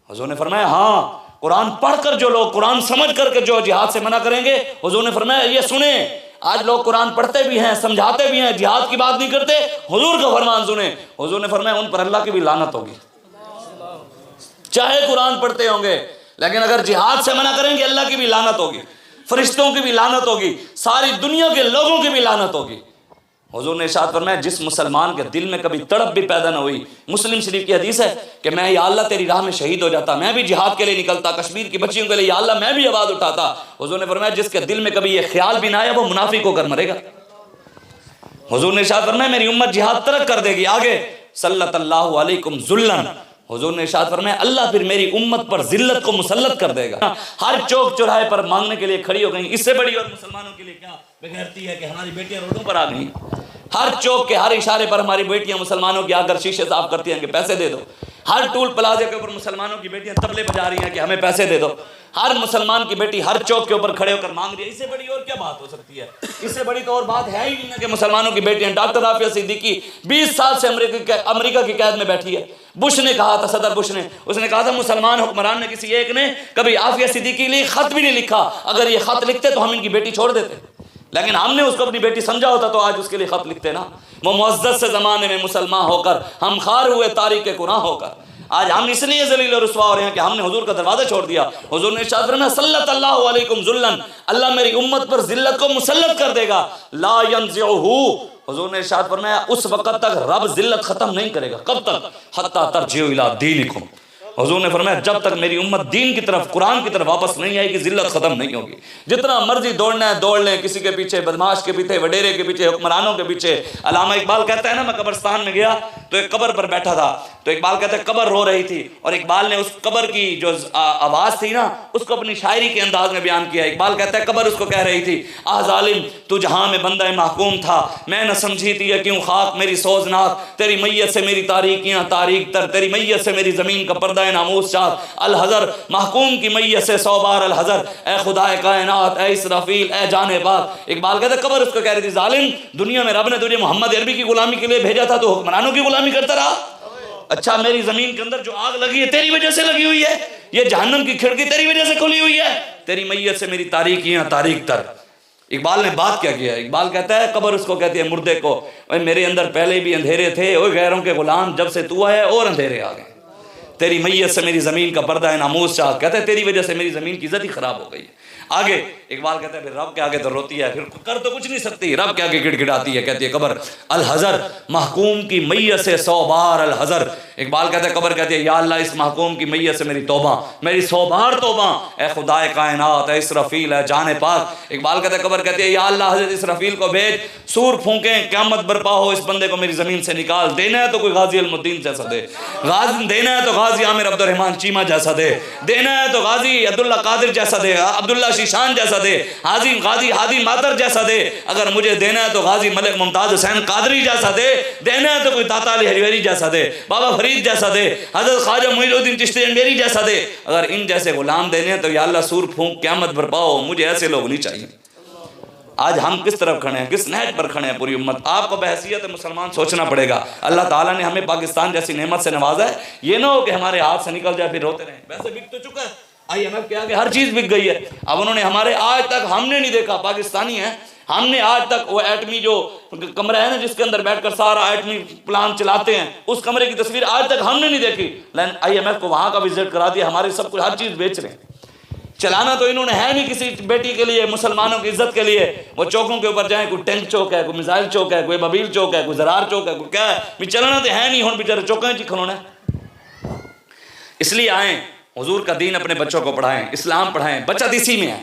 A: حضور نے فرمایا ہاں، قرآن پڑھ کر جو لوگ، قرآن سمجھ کر کے جو جہاد سے منع کریں گے، حضور نے فرمایا یہ سنیں، آج لوگ قرآن پڑھتے بھی ہیں، سمجھاتے بھی ہیں، جہاد کی بات نہیں کرتے، حضور کا فرمان سنیں۔ حضور نے فرمایا ان پر اللہ کی بھی لعنت ہوگی، چاہے قرآن پڑھتے ہوں گے لیکن اگر جہاد سے منع کریں گے اللہ کی بھی لعنت ہوگی، فرشتوں کی بھی لعنت ہوگی، ساری دنیا کے لوگوں کی بھی لعنت ہوگی۔ حضور نے ارشاد فرمایا جس مسلمان کے دل میں کبھی تڑپ بھی پیدا نہ ہوئی، مسلم شریف کی حدیث ہے کہ میں یا اللہ تیری راہ میں شہید ہو جاتا، میں بھی جہاد کے لیے نکلتا، کشمیر کی بچیوں کے لیے یا اللہ میں بھی آواز اٹھاتا۔ حضور نے فرمایا جس کے دل میں کبھی یہ خیال بھی نہ آیا وہ منافق ہو کر مرے گا۔ حضور نے ارشاد فرمایا میری امت جہاد ترک کر دے گی۔ آگے سلط اللہ علیکم ذلن، حضور نے ارشاد فرمایا اللہ پھر میری امت پر ذلت کو مسلط کر دے گا۔ ہر چوک چوراہے پر مانگنے کے لیے کھڑی ہو گئی، اس سے بڑی اور مسلمانوں کے لیے کیا بغیرتی ہے کہ ہماری بیٹیاں روڈوں پر آ گئی۔ ہر چوک کے ہر اشارے پر ہماری بیٹیاں مسلمانوں کی آ کر شیشے صاف کرتی ہیں کہ پیسے دے دو۔ ہر ٹول پلازے کے اوپر مسلمانوں کی بیٹیاں طبلے بجا رہی ہیں کہ ہمیں پیسے دے دو۔ ہر مسلمان کی بیٹی ہر چوک کے اوپر کھڑے ہو کر مانگ رہی ہے۔ اس سے بڑی اور کیا بات ہو سکتی ہے؟ اس سے بڑی تو اور بات ہے ہی نہیں کہ مسلمانوں کی بیٹیاں، ڈاکٹر عافیہ صدیقی 20 سال سے امریکہ کی قید میں بیٹھی ہے۔ بش نے کہا تھا، صدر بش نے، اس نے کہا تھا مسلمان حکمران نے کسی ایک نے کبھی عافیہ صدیقی کے لیے خط بھی نہیں لکھا، اگر یہ خط لکھتے تو ہم ان کی بیٹی چھوڑ دیتے، لیکن ہم نے اس کو اپنی بیٹی سمجھا ہوتا تو آج اس کے لیے خط لکھتے نا۔ وہ معزز سے زمانے میں مسلمان ہو کر ہم خار ہوئے تاریخ گناہ ہو کر، آج ہم اس لیے ذلیل و رسوا ہو رہے ہیں کہ ہم نے حضور کا دروازہ چھوڑ دیا۔ حضور نے ارشاد فرمایا سلط اللہ علیکم ذلن، اللہ میری امت پر ذلت کو مسلط کر دے گا، لا ینزعہ، حضور نے ارشاد فرمایا اس وقت تک رب ذلت ختم نہیں کرے گا۔ کب تک؟ حتی ترجعوا الی دینکم، حضور نے فرمایا جب تک میری امت دین کی طرف قرآن کی طرف واپس نہیں آئے گی ذلت ختم نہیں ہوگی. جتنا مرضی دوڑنا ہے دوڑ لیں، کسی کے پیچھے، بدماش کے پیچھے، وڈیرے کے پیچھے، حکمرانوں کے پیچھے. علامہ اقبال کہتا ہے نا، میں قبرستان میں گیا تو ایک قبر پر بیٹھا تھا، تو اقبال کہتا ہے قبر رو رہی تھی، اور اقبال نے اس قبر کی جو آواز تھی نا اس کو اپنی شاعری کے انداز میں بیان کیا. اقبال کہتا ہے قبر اس کو کہہ رہی تھی آہ ظالم تو جہاں میں بندہ محکوم تھا، میں نہ سمجھی تھی یہ کیوں خاک میری سوزناک، تیری میت سے میری تاریکیاں تاریک تر، تیری میت سے میری زمین کا پردہ ناموس چاک. الحذر محکوم کی میت سے 100 بار الحذر، اے خدا کائنات، اے اسرافیل، اے جان پاک. اقبال کہتا ہے قبر اس کو کہہ رہی تھی ظالم دنیا میں رب نے تجھے محمد عربی کی غلامی کے لیے بھیجا تھا تو حکمرانوں کی غلامی کرتا رہا. اچھا میری زمین کے اندر جو آگ لگی ہے تیری وجہ سے لگی ہوئی ہے، یہ جہنم کی کھڑکی تیری وجہ سے کھلی ہوئی ہے، تیری میت سے میری تاریکیاں تاریک تر. اقبال نے بات کیا کیا ہے؟ اقبال کہتا ہے قبر اس کو کہتی ہے مردے کو میرے اندر پہلے بھی اندھیرے تھے، اوہ غیروں کے غلام جب سے تو آیا اور اندھیرے آ گئے. تیری میت سے میری زمین کا پردہ ہے ناموس چاک. کہتا ہے تیری وجہ سے میری زمین کی عزت ہی خراب ہو گئی. آگے اقبال کہتا ہے پھر رب کے آگے تو روتی ہے، پھر کر تو کچھ نہیں سکتی، رب کے آگے گڑ گڑاتی ہے. کہتی ہے قبر الحذر محکوم کی میت سے 100 بار الحذر. اقبال کہتا ہے قبر کہتی ہے یا اللہ اس محکوم کی میت سے میری توبہ، میری 100 بار توبہ، اے خدا کائنات، اے اسرافیل، اے جان پاک. اقبال کہتا ہے قبر کہتی ہے یا اللہ حضرت اسرافیل کو بھیج، سور پھونکیں، قیامت برپا ہو، اس بندے کو میری زمین سے نکال. دینا ہے تو کوئی غازی المدین جیسا دے، دینا ہے تو غازی عامر عبد الرحمن چیمہ جیسا دے، دینا ہے تو غازی عبداللہ قادر جیسا دے، عبداللہ شیشان جیسا دے، غازی ہادی مادر جیسا دے. اگر مجھے دینا ہے تو غازی ملک ممتاز حسین قادری جیسا دے، دینا ہے تو کوئی داتا علی ہریوری جیسا دے، بابا فرید جیسا دے، حضرت خواجہ معین الدین چشتی انڈیری جیسا دے. اگر ان جیسے غلام دینے ہیں تو یا اللہ سور پھونک قیامت برپاؤ، مجھے ایسے لوگ نہیں چاہیے. آج ہم کس طرف کھڑے ہیں، کس نہج پر کھڑے ہیں پوری امت؟ آپ کو بحیثیت مسلمان سوچنا پڑے گا. اللہ تعالیٰ نے ہمیں پاکستان جیسی نعمت سے نوازا ہے، یہ نہ ہو کہ ہمارے ہاتھ سے نکل جائے پھر روتے رہیں. ویسے بک تو چکا ہے، IMF کے آگے ہر چیز بک گئی ہے. اب انہوں نے ہمارے آج تک ہم نے نہیں دیکھا، پاکستانی ہیں ہم نے آج تک وہ ایٹمی جو کمرہ ہے نا جس کے اندر بیٹھ کر سارا ایٹمی پلان چلاتے ہیں، اس کمرے کی تصویر آج تک ہم نے نہیں دیکھی. لیکن IMF کو وہاں کا وزٹ کرا دیا، ہمارے سب کچھ ہر چیز بیچ رہے ہیں. چلانا تو انہوں نے ہے نہیں کسی بیٹی کے لیے، مسلمانوں کی عزت کے لیے. وہ چوکوں کے اوپر جائیں، کوئی ٹینک چوک ہے، کوئی میزائل چوک ہے، کوئی ببیل چوک ہے، کوئی زرار چوک ہے، کوئی کیا ہے، چلنا تو ہے نہیں. ہوں بیچارے چوکیں جی کھلونا ہے. اس لیے آئیں حضور کا دین اپنے بچوں کو پڑھائیں، اسلام پڑھائیں. بچت اسی میں ہے.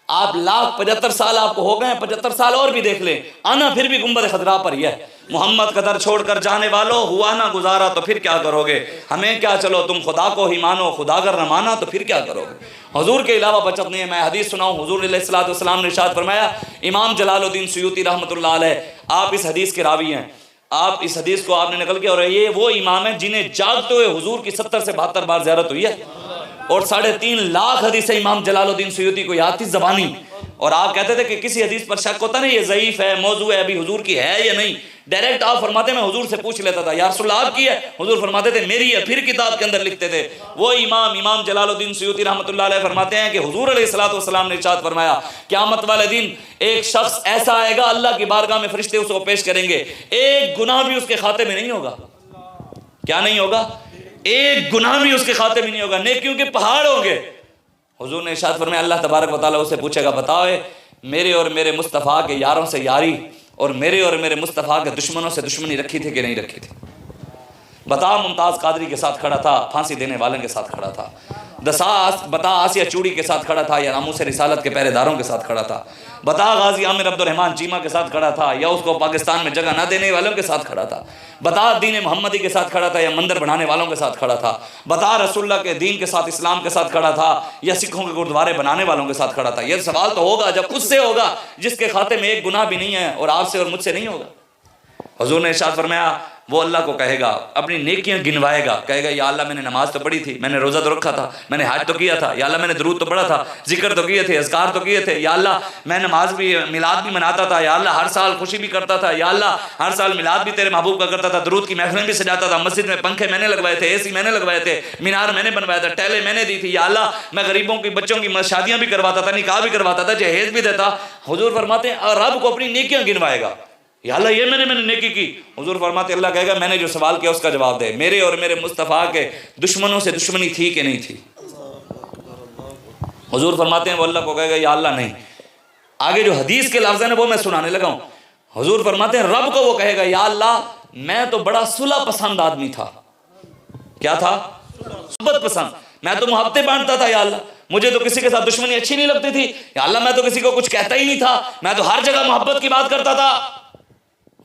A: آپ 75 سال آپ کو ہو گئے ہیں، 75 سال اور بھی دیکھ لیں، آنا پھر بھی گنبد خضرا پر ہی ہے. محمد کا در چھوڑ کر جانے والوں، ہوا نہ گزارا تو پھر کیا کرو گے؟ ہمیں کیا، چلو تم خدا کو ہی مانو، خدا اگر نہ مانا تو پھر کیا کرو گے؟ حضور کے علاوہ بچت نہیں ہے. میں حدیث سناؤں، حضور علیہ الصلوۃ والسلام نے ارشاد فرمایا، امام جلال الدین سیوطی رحمۃ اللہ علیہ، آپ اس حدیث کے راوی ہیں، آپ اس حدیث کو آپ نے نقل کیا، اور یہ وہ امام ہیں جنہیں جاگتے ہوئے حضور کی 70 سے 72 بار زیارت ہوئی ہے، اور 3.5 لاکھ حدیثیں امام جلال الدین سیوطی کو یاد تھی زبانی. اور آپ کہتے تھے کہ کسی حدیث پر شک ہوتا نہیں یہ ضعیف ہے، موضوع ہے، ابھی حضور کی ہے یا نہیں. ڈائریکٹ آپ فرماتے میں حضور سے پوچھ لیتا تھا یا رسول اللہ آپ کی ہے؟ حضور فرماتے تھے میری ہے، پھر کتاب کے اندر لکھتے تھے. وہ امام جلال الدین سیوطی رحمۃ اللہ علیہ فرماتے ہیں کہ حضور علیہ الصلوۃ والسلام نے ارشاد فرمایا قیامت والے دن ایک شخص ایسا آئے گا، اللہ کی بارگاہ میں فرشتے اس کو پیش کریں گے، ایک گناہ بھی اس کے کھاتے میں نہیں ہوگا. کیا نہیں ہوگا؟ ایک گناہ بھی اس کے کھاتے میں نہیں ہوگا، نیکیوں کے پہاڑ ہوں گے. حضور نے ارشاد فرمایا اللہ تبارک و تعالیٰ اسے پوچھے گا بتاؤ میرے اور میرے مصطفیٰ کے یاروں سے یاری اور میرے اور میرے مصطفیٰ کے دشمنوں سے دشمنی رکھی تھی کہ نہیں رکھی تھی؟ بتا ممتاز قادری کے ساتھ کھڑا تھا، پھانسی دینے والوں کے ساتھ کھڑا تھا. بتا آسیہ چوڑی کے ساتھ کھڑا تھا یا ناموس رسالت کے پہرے داروں کے ساتھ کھڑا تھا؟ بتا غازی عامر عبد الرحمن چیمہ کے ساتھ کھڑا تھا یا اس کو پاکستان میں جگہ نہ دینے والوں کے ساتھ کھڑا تھا؟ بتا دین محمدی کے ساتھ کھڑا تھا یا مندر بنانے والوں کے ساتھ کھڑا تھا؟ بتا رسول اللہ کے دین کے ساتھ، اسلام کے ساتھ کھڑا تھا یا سکھوں کے گردوارے بنانے والوں کے ساتھ کھڑا تھا؟ یہ سوال تو ہوگا جب اس سے ہوگا جس کے کھاتے میں ایک گناہ بھی نہیں ہے، اور آپ سے اور مجھ سے نہیں ہوگا. حضور نے ارشاد فرمایا وہ اللہ کو کہے گا، اپنی نیکیاں گنوائے گا، کہے گا یا اللہ میں نے نماز تو پڑھی تھی، میں نے روزہ تو رکھا تھا، میں نے حج تو کیا تھا، یا اللہ میں نے درود تو پڑھا تھا، ذکر تو کیے تھے، اذکار تو کیے تھے، یا اللہ میں نماز بھی میلاد بھی مناتا تھا، یا اللہ ہر سال خوشی بھی کرتا تھا، یا اللہ ہر سال میلاد بھی تیرے محبوب کا کرتا تھا، درود کی محفلیں بھی سجاتا تھا، مسجد میں پنکھے میں نے لگوائے تھے، AC میں نے لگوائے تھے، مینار میں نے بنوایا تھا، ٹیلے میں نے دی تھی، یا اللہ میں غریبوں کی بچوں کی شادیاں بھی کرواتا تھا، نکاح بھی کرواتا تھا، جہیز بھی دیتا. حضور فرماتے ہیں رب کو اپنی نیکیاں گنوائے گا، یا اللہ یہ میں نے نیکی کی. حضور فرماتے اللہ کہے گا میں نے جو سوال کیا اس کا جواب دے، میرے اور میرے مصطفیٰ کے دشمنوں سے دشمنی تھی کہ نہیں تھی؟ حضور فرماتے ہیں وہ اللہ کو کہے گا یا اللہ نہیں. آگے جو حدیث کے لفظ ہیں وہ میں سنانے لگا ہوں. حضور فرماتے ہیں رب کو وہ کہے گا یا اللہ میں تو بڑا صلح پسند آدمی تھا. کیا تھا؟ محبت پسند. میں تو محبتیں بانٹتا تھا یا اللہ, مجھے تو کسی کے ساتھ دشمنی اچھی نہیں لگتی تھی یا اللہ, میں تو کسی کو کچھ کہتا ہی نہیں تھا, میں تو ہر جگہ محبت کی بات کرتا تھا.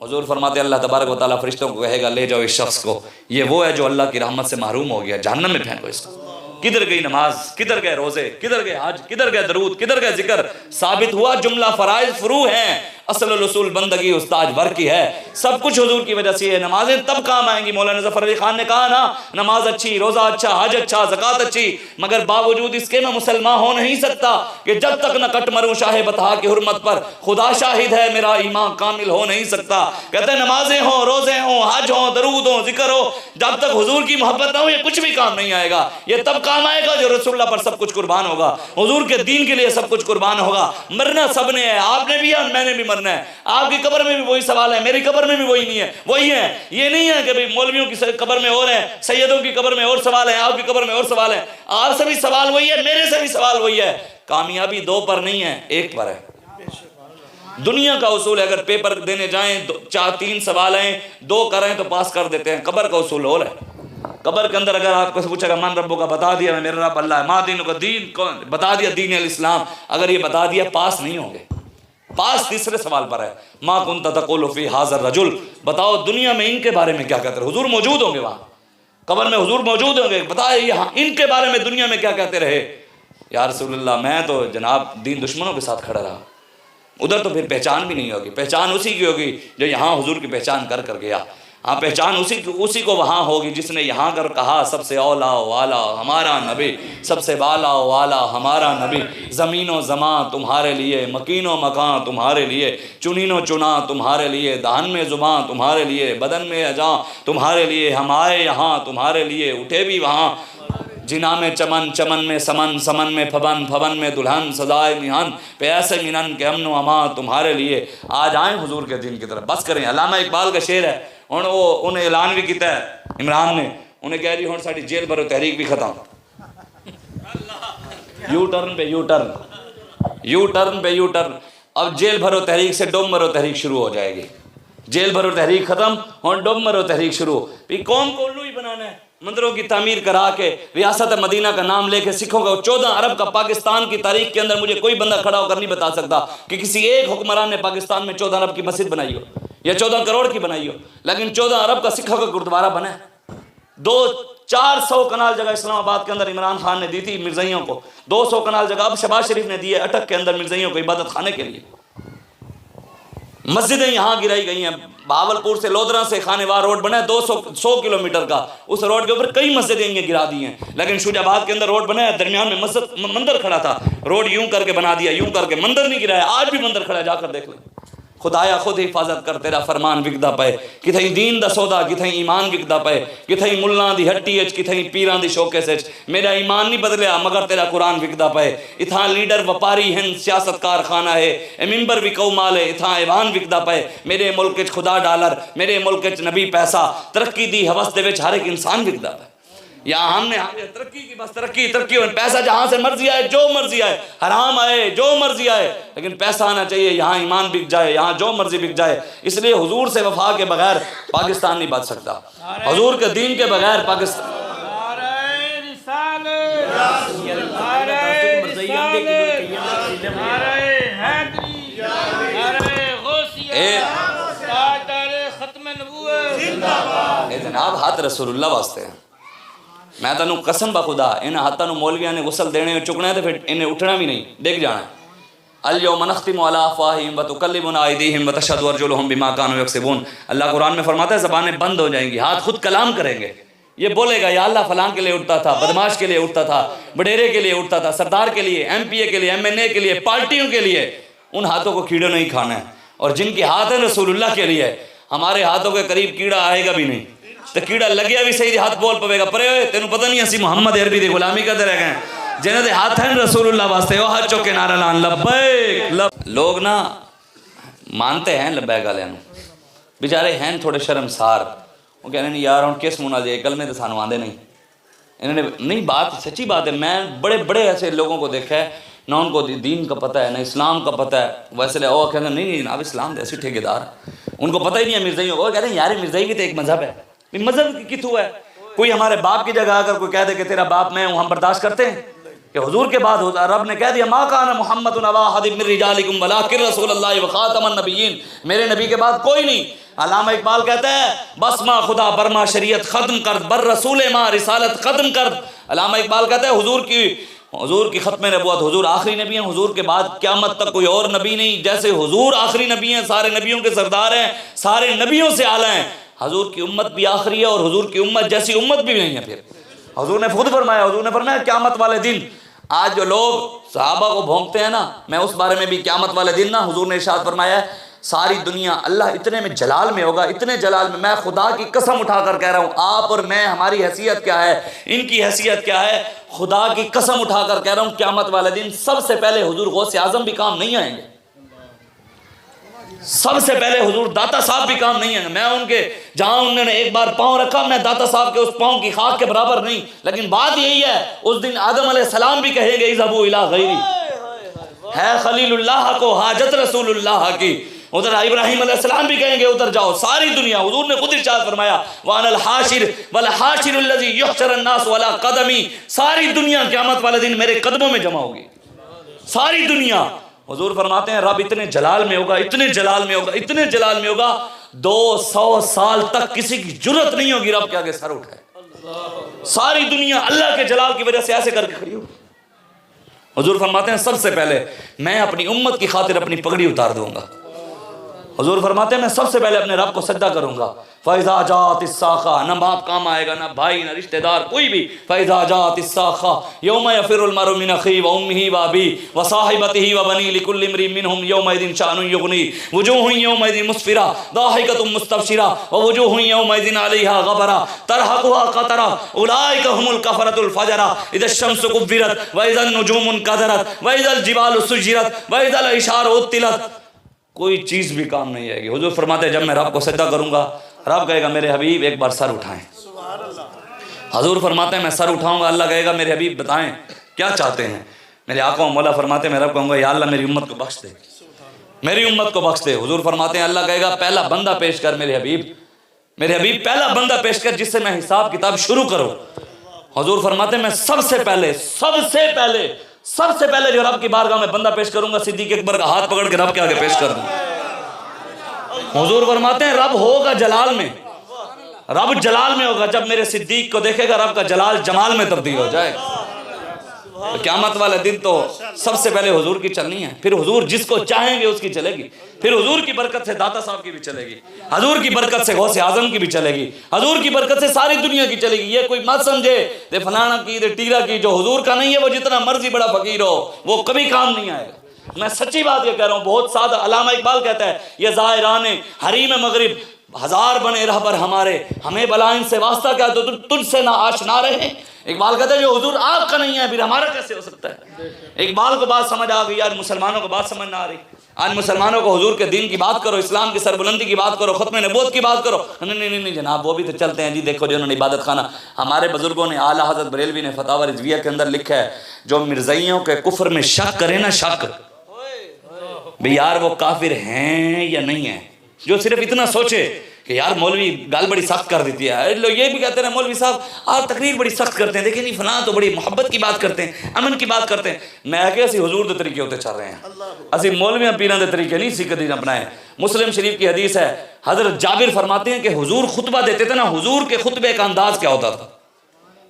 A: حضور فرماتے اللہ تبارک و تعالیٰ فرشتوں کو کہے گا لے جاؤ اس شخص کو, یہ وہ ہے جو اللہ کی رحمت سے محروم ہو گیا, جہنم میں پھینکو اس کو. کدھر گئی نماز, کدھر گئے روزے, کدھر گئے حج, کدھر گئے درود, کدھر گئے ذکر. ثابت ہوا جملہ فرائض فرو ہیں, اصل الاصول بندگی استاج ور کی ہے. سب کچھ حضور کی وجہ سے ہے. نمازیں تب کام آئیں گی, مولانا ظفر علی خان نے کہا نا, نماز اچھی, روزہ اچھا, حج اچھا, زکوٰۃ اچھی, مگر باوجود اس کے میں مسلمان ہو نہیں سکتا کہ جب تک نہ کٹ مروں شاہ بطحا کی حرمت پر, خدا شاہد ہے میرا ایمان کامل ہو نہیں سکتا. کہتے ہیں نمازیں ہوں, روزے ہوں, حج ہوں, درود ہوں, ذکر ہو, جب تک حضور کی محبت نہ ہو یہ کچھ بھی کام نہیں آئے گا. یہ تب کام آئے گا جو رسول اللہ پر سب کچھ قربان ہوگا, حضور کے دین کے لیے سب کچھ قربان ہوگا. مرنا سب نے ہے, آپ نے بھی ہے اور میں نے بھی مرنا ہے. آپ کی قبر میں بھی وہی سوال ہے, میری قبر میں بھی وہی نہیں ہے, وہی ہے. یہ نہیں ہے کہ مولویوں کی قبر میں اور ہیں, سیدوں کی قبر میں اور سوال ہیں, آپ کی قبر میں اور سوال ہیں. آپ سے بھی سوال وہی ہے, میرے سے بھی سوال وہی ہے. کامیابی دو پر نہیں ہے, ایک پر ہے. دنیا کا اصول ہے اگر پیپر دینے جائیں 4-3 سوال ہیں, 2 کریں تو پاس کر دیتے ہیں. قبر کا اصول اور ہے. قبر کے اندر اگر آپ کو پوچھا گا من ربو کا, بتا دیا میں میرا رب اللہ ہے. ماں دینوں کا, دین کون, بتا دیا دین الاسلام. اگر یہ بتا دیا پاس نہیں ہوں گے. پاس تیسرے سوال پر ہے, ما کنت تقول فی ھذا الرجل, بتاؤ دنیا میں ان کے بارے میں کیا کہتے رہے. حضور موجود ہوں گے وہاں قبر میں, حضور موجود ہوں گے, بتائے یہاں ان کے بارے میں دنیا میں کیا کہتے رہے. یا رسول اللہ میں تو جناب دین دشمنوں کے ساتھ کھڑا رہا. ادھر تو پھر پہچان بھی نہیں ہوگی. پہچان اسی کی ہوگی جو یہاں حضور کی پہچان کر کر گیا. ہاں پہچان اسی کو وہاں ہوگی جس نے یہاں کر کہا سب سے اولا والا ہمارا نبی, سب سے بالا والا ہمارا نبی. زمین و زمان تمہارے لیے, مکین و مکان تمہارے لیے, چنین و چنا تمہارے لیے, دہن میں زبان تمہارے لیے, بدن میں اجاں تمہارے لیے. ہم آئے یہاں تمہارے لیے, اٹھے بھی وہاں. جنا میں چمن, چمن میں سمن, سمن میں پھبن, پھبن میں دلہن, سزائے میہن, پیاسے مینن کے امن و امان تمہارے لیے. آج آئیں حضور کے دین کی طرف. بس کریں. علامہ اقبال کا شعر ہے, انہیں اعلان بھی کیتا ہے عمران نے, انہیں کہہ دی ہوں ساری جیل بھرو تحریک بھی ختم. یو ٹرن پہ یو ٹرن, یو ٹرن پہ یو ٹرن. اب جیل بھرو تحریک سے ڈوم مرو تحریک شروع ہو جائے گی. جیل بھرو تحریک ختم, ہوں ڈوم مرو تحریک شروع. پھر قوم کو الو ہی بنانا ہے. مندروں کی تعمیر کرا کے, ریاست مدینہ کا نام لے کے, سکھوں کا 14 ارب کا پاکستان کی تاریخ کے اندر مجھے کوئی بندہ کھڑا ہو کر نہیں بتا سکتا کہ کسی ایک حکمران نے پاکستان میں 14 ارب کی مسجد بنائی ہو یا 14 کروڑ کی بنائی ہو. لیکن 14 ارب کا سکھوں کا گردوارہ بنا ہے. 400 کنال جگہ اسلام آباد کے اندر عمران خان نے دی تھی مرزائیوں کو, 200 کنال جگہ اب شہباز شریف نے دی ہے اٹک کے اندر مرزائیوں کو عبادت خانے کے لیے. مسجدیں یہاں گرائی گئی ہیں. بہاولپور سے لودرا سے خانیوار روڈ بنا ہے 100 کلومیٹر کا, اس روڈ کے اوپر کئی مسجدیں یہ گرا دی ہیں. لیکن شوجہ آباد کے اندر روڈ بنا ہے, درمیان میں مسجد مندر کھڑا تھا, روڈ یوں کر کے بنا دیا, یوں کر کے, مندر نہیں گرایا. آج بھی مندر کھڑا ہے, جا کر دیکھ لیں. خدایا خود حفاظت کر, تیرا فرمان وکدا پے, کتھائی دین دا سودا, کتھائی ایمان وکدا پے, کتھائی ملان دی ہٹی اچ, کتھائی پیران دی شوکے سچ. میرا ایمان نہیں بدلیا مگر تیرا قرآن وکدا پے. اتھاں لیڈر وپاری ہیں, سیاست کارخانہ ہے, اے ممبر بھی قوم مال ہے, اتھاں ایوان وکدا پے. میرے ملک اچ خدا ڈالر, میرے ملک اچ نبی پیسہ, ترقی دی ہوس دے وچ ہر ایک انسان وکدا پے. یا ہم نے ترقی کی, بس ترقی ترقی, پیسہ جہاں سے مرضی آئے, جو مرضی آئے, حرام آئے, جو مرضی آئے, لیکن پیسہ آنا چاہیے. یہاں ایمان بک جائے, یہاں جو مرضی بک جائے. اس لیے حضور سے وفا کے بغیر پاکستان نہیں بچ سکتا, حضور کے دین کے بغیر پاکستان. جناب ہاتھ رسول اللہ واسطے ہیں. میں تینوں قسم بخدا انہاں ہاتھاں نوں مولویاں نے غسل دینے چکنا ہے تے پھر انہیں اٹھنا بھی نہیں, ڈگ جانا ہے. الیوم نختم علی افواہہم وتکلمنا ایدیہم وتشہد ارجلہم بما کانوا یکسبون. اللہ قرآن میں فرماتا ہے زبانیں بند ہو جائیں گی, ہاتھ خود کلام کریں گے. یہ بولے گا یا اللہ فلاں کے لیے اٹھتا تھا, بدماش کے لیے اٹھتا تھا, بڈیرے کے لیے اٹھتا تھا, سردار کے لیے, ایم پی اے کے لیے, MNA کے لیے, پارٹیوں کے لیے. ان ہاتھوں کو کیڑا نہیں کھانا ہے. اور جن کے ہاتھ ہیں رسول اللہ کے لیے, ہمارے ہاتھوں کے قریب کیڑا آئے گا بھی نہیں. تو کیڑا لگیا بھی صحیح ہاتھ بول پوے گا, پرے ہوئے تینوں پتہ نہیں اسی محمد عربی دی غلامی کرتے رہ گئے. جنہوں دے ہاتھ ہیں رسول اللہ واسطے, وہ ہاتھ چوکے نعرہ لان لبیک. لوگ نا مانتے ہیں لبیک والے نوں, بیچارے ہیں تھوڑے شرمسار. وہ کہنے نہیں یار ہوں کس منہ نال جائے, کلمے تے سانوں آندے نہیں. انہوں نے نہیں, بات سچی بات ہے. میں بڑے بڑے ایسے لوگوں کو دیکھا ہے, نہ ان کو دین کا پتہ ہے, نہ اسلام کا پتہ ہے. ویسے لے وہ کہتے ہیں نہیں جناب اسلام ایسے ٹھیکیدار, ان کو پتہ ہی نہیں ہے مرزائیوں کو. وہ کہتے ہیں یار مرزائی بھی تو ایک مذہب ہے. مذہب کتوں ہے, کوئی ہمارے باپ کی جگہ اگر کوئی کہہ دے کہ تیرا باپ میں ہوں، ہم برداشت کرتے ہیں؟ کہ حضور کے بعد رب نے کہہ دیا ما کان محمد ابا احد من رجالکم ولکن رسول اللہ وخاتم النبیین، میرے نبی کے بعد کوئی نہیں۔ علامہ اقبال کہتا ہے بس ما خدا برما شریعت ختم کرد، بر رسول ما رسالت ختم کرد۔ علامہ اقبال کہتا ہے حضور کی ختم نبوت، حضور آخری نبی ہیں، حضور کے بعد قیامت تک کوئی اور نبی نہیں۔ جیسے حضور آخری نبی ہیں، سارے نبیوں کے سردار ہیں، سارے نبیوں سے اعلیٰ ہیں، حضور کی امت بھی آخری ہے اور حضور کی امت جیسی امت بھی نہیں ہے۔ پھر حضور نے خود فرمایا، حضور نے فرمایا قیامت والے دن، آج جو لوگ صحابہ کو بھونکتے ہیں نا، میں اس بارے میں بھی قیامت والے دن نا حضور نے ارشاد فرمایا ہے ساری دنیا اللہ اتنے میں جلال میں ہوگا، اتنے جلال میں خدا کی قسم اٹھا کر کہہ رہا ہوں، آپ اور میں ہماری حیثیت کیا ہے، ان کی حیثیت کیا ہے، خدا کی قسم اٹھا کر کہہ رہا ہوں قیامت والے دن سب سے پہلے حضور غوث اعظم بھی کام نہیں آئیں گے، سب سے پہلے حضور داتا صاحب بھی کام نہیں آئیں گے۔ میں ان کے جہاں انہوں نے ایک بار پاؤں رکھا، میں داتا صاحب کے اس پاؤں کی خاک کے برابر نہیں، لیکن بات یہی ہے اس دن آدم علیہ السلام بھی کہیں گے اذهبوا الی غیری، ہے خلیل اللہ کو حاجت رسول اللہ کی، ادھر ابراہیم علیہ السلام بھی کہیں گے ادھر جاؤ، ساری دنیا، حضور نے خود ارشاد فرمایا وَأَنَا الْحَاشِرُ وَالْحَاشِرُ الَّذِي يُحْشَرُ النَّاسُ عَلَىٰ قَدَمِي، ساری دنیا قیامت والے دن میرے قدموں میں جمع ہوگی، ساری دنیا۔ حضور فرماتے ہیں رب اتنے جلال میں ہوگا، اتنے جلال میں ہوگا، اتنے جلال میں ہوگا، 200 سال تک کسی کی جرت نہیں ہوگی رب کے آگے سر اٹھائے، ساری دنیا اللہ کے جلال کی وجہ سے ایسے کر کے کھڑی ہوگی۔ حضور فرماتے ہیں سب سے پہلے میں اپنی امت کی خاطر اپنی پگڑی اتار دوں گا، حضور فرماتے ہیں میں سب سے پہلے اپنے رب کو سجدہ کروں گا۔ فَإِذَا جَاءَتِ السَّاخَةُ، نہ باپ کام آئے گا، نہ بھائی، نہ رشتہ دار، کوئی بھی۔ فَإِذَا جَاءَتِ السَّاخَةُ يَوْمَ يَفِرُّ الْمَرْءُ مِنْ أَخِيهِ وَأُمِّهِ وَأَبِيهِ وَصَاحِبَتِهِ وَبَنِيهِ لِكُلِّ امْرِئٍ مِّنْهُمْ يَوْمَئِذٍ شَأْنٌ يُغْنِيهِ وُجُوهٌ يَوْمَئِذٍ مُسْفِرَةٌ ضَاحِكَةٌ مُسْتَبْشِرَةٌ وَوُجُوهٌ يَوْمَئِذٍ عَلَيْهَا غَبَرَةٌ تَرْهَقُهَا قَتَرَةٌ أُولَٰئِكَ هُمُ الْكَفَرَةُ الْفَجَرَةُ إِذَا الشَّمْسُ كُوِّرَتْ وَإِذَا النُّجُومُ انكَدَرَتْ وَإِذَا الْجِبَالُ سُجِّرَتْ وَإِذَا الْعِشَارُ عُطِّلَتْ، کوئی چیز بھی کام نہیں آئے گی۔ حضور فرماتے ہیں جب میں رب کو سجدہ کروں گا، رب کہے گا میرے حبیب ایک بار سر اٹھائیں، حضور فرماتے ہیں میں سر اٹھاؤں گا، اللہ کہے گا میرے حبیب بتائیں کیا چاہتے ہیں، میرے آقا و مولا فرماتے ہیں میں رب کہوں گا یا اللہ میری امت کو بخش دے، میری امت کو بخش دے۔ حضور فرماتے ہیں اللہ کہے گا پہلا بندہ پیش کر میرے حبیب، میرے حبیب پہلا بندہ پیش کر جس سے میں حساب کتاب شروع کروں۔ حضور فرماتے ہیں میں سب سے پہلے جو رب کی بارگاہ میں بندہ پیش کروں گا صدیق اکبر کا ہاتھ پکڑ کے رب کے آگے پیش کر دوں۔ حضور فرماتے ہیں رب ہوگا جلال میں، رب جلال میں ہوگا، جب میرے صدیق کو دیکھے گا رب کا جلال جمال میں تبدیل ہو جائے گا۔ قیامت والے دن تو سب سے پہلے حضور کی چلنی ہے، پھر حضور جس کو چاہیں گے اس کی چلے گی، پھر حضور کی برکت سے داتا صاحب کی بھی چلے گی، حضور کی برکت سے غوث اعظم کی بھی چلے گی، حضور کی برکت سے ساری دنیا کی چلے گی۔ یہ کوئی مت سمجھے دے فلانا کی دے ٹیرا کی، جو حضور کا نہیں ہے وہ جتنا مرضی بڑا فقیر ہو وہ کبھی کام نہیں آئے گا۔ میں سچی بات یہ کہہ رہا ہوں، بہت سادہ۔ علامہ اقبال کہتا ہے یہ زائران حریم مغرب ہزار بنے رہبر ہمارے، ہمیں بلائن سے واسطہ کیا تو تجھ سے نہ آشنا رہے۔ اقبال کہتا ہے جو حضور آپ کا نہیں ہے پھر ہمارا کیسے ہو سکتا ہے۔ اقبال کو بات سمجھ آ گئی، آج مسلمانوں کو بات سمجھ نہ آ رہی۔ آج مسلمانوں کو حضور کے دین کی بات کرو، اسلام کی سربلندی کی بات کرو، ختم نبوت کی بات کرو، نہیں جناب وہ بھی تو چلتے ہیں جی، دیکھو جی انہوں نے عبادت خانہ۔ ہمارے بزرگوں نے اعلیٰ حضرت بریلوی نے فتاوی رضویہ کے اندر لکھا ہے جو مرزائیوں کے کفر میں شک کرے نا، شک بھئی یار وہ کافر ہیں یا نہیں ہیں، جو صرف اتنا سوچے کہ یار مولوی گال بڑی سخت کر دیتی ہے، لوگ یہ بھی کہتے ہیں مولوی صاحب آپ تقریر بڑی سخت کرتے ہیں، دیکھیں نہیں فلاں تو بڑی محبت کی بات کرتے ہیں، امن کی بات کرتے ہیں۔ میں کہ اسی حضور دے طریقے ہوتے چل رہے ہیں، اسی مولویاں پیران دے طریقے نہیں سی کدی اپنائے۔ مسلم شریف کی حدیث ہے، حضرت جابر فرماتے ہیں کہ حضور خطبہ دیتے تھے نا، حضور کے خطبے کا انداز کیا ہوتا تھا،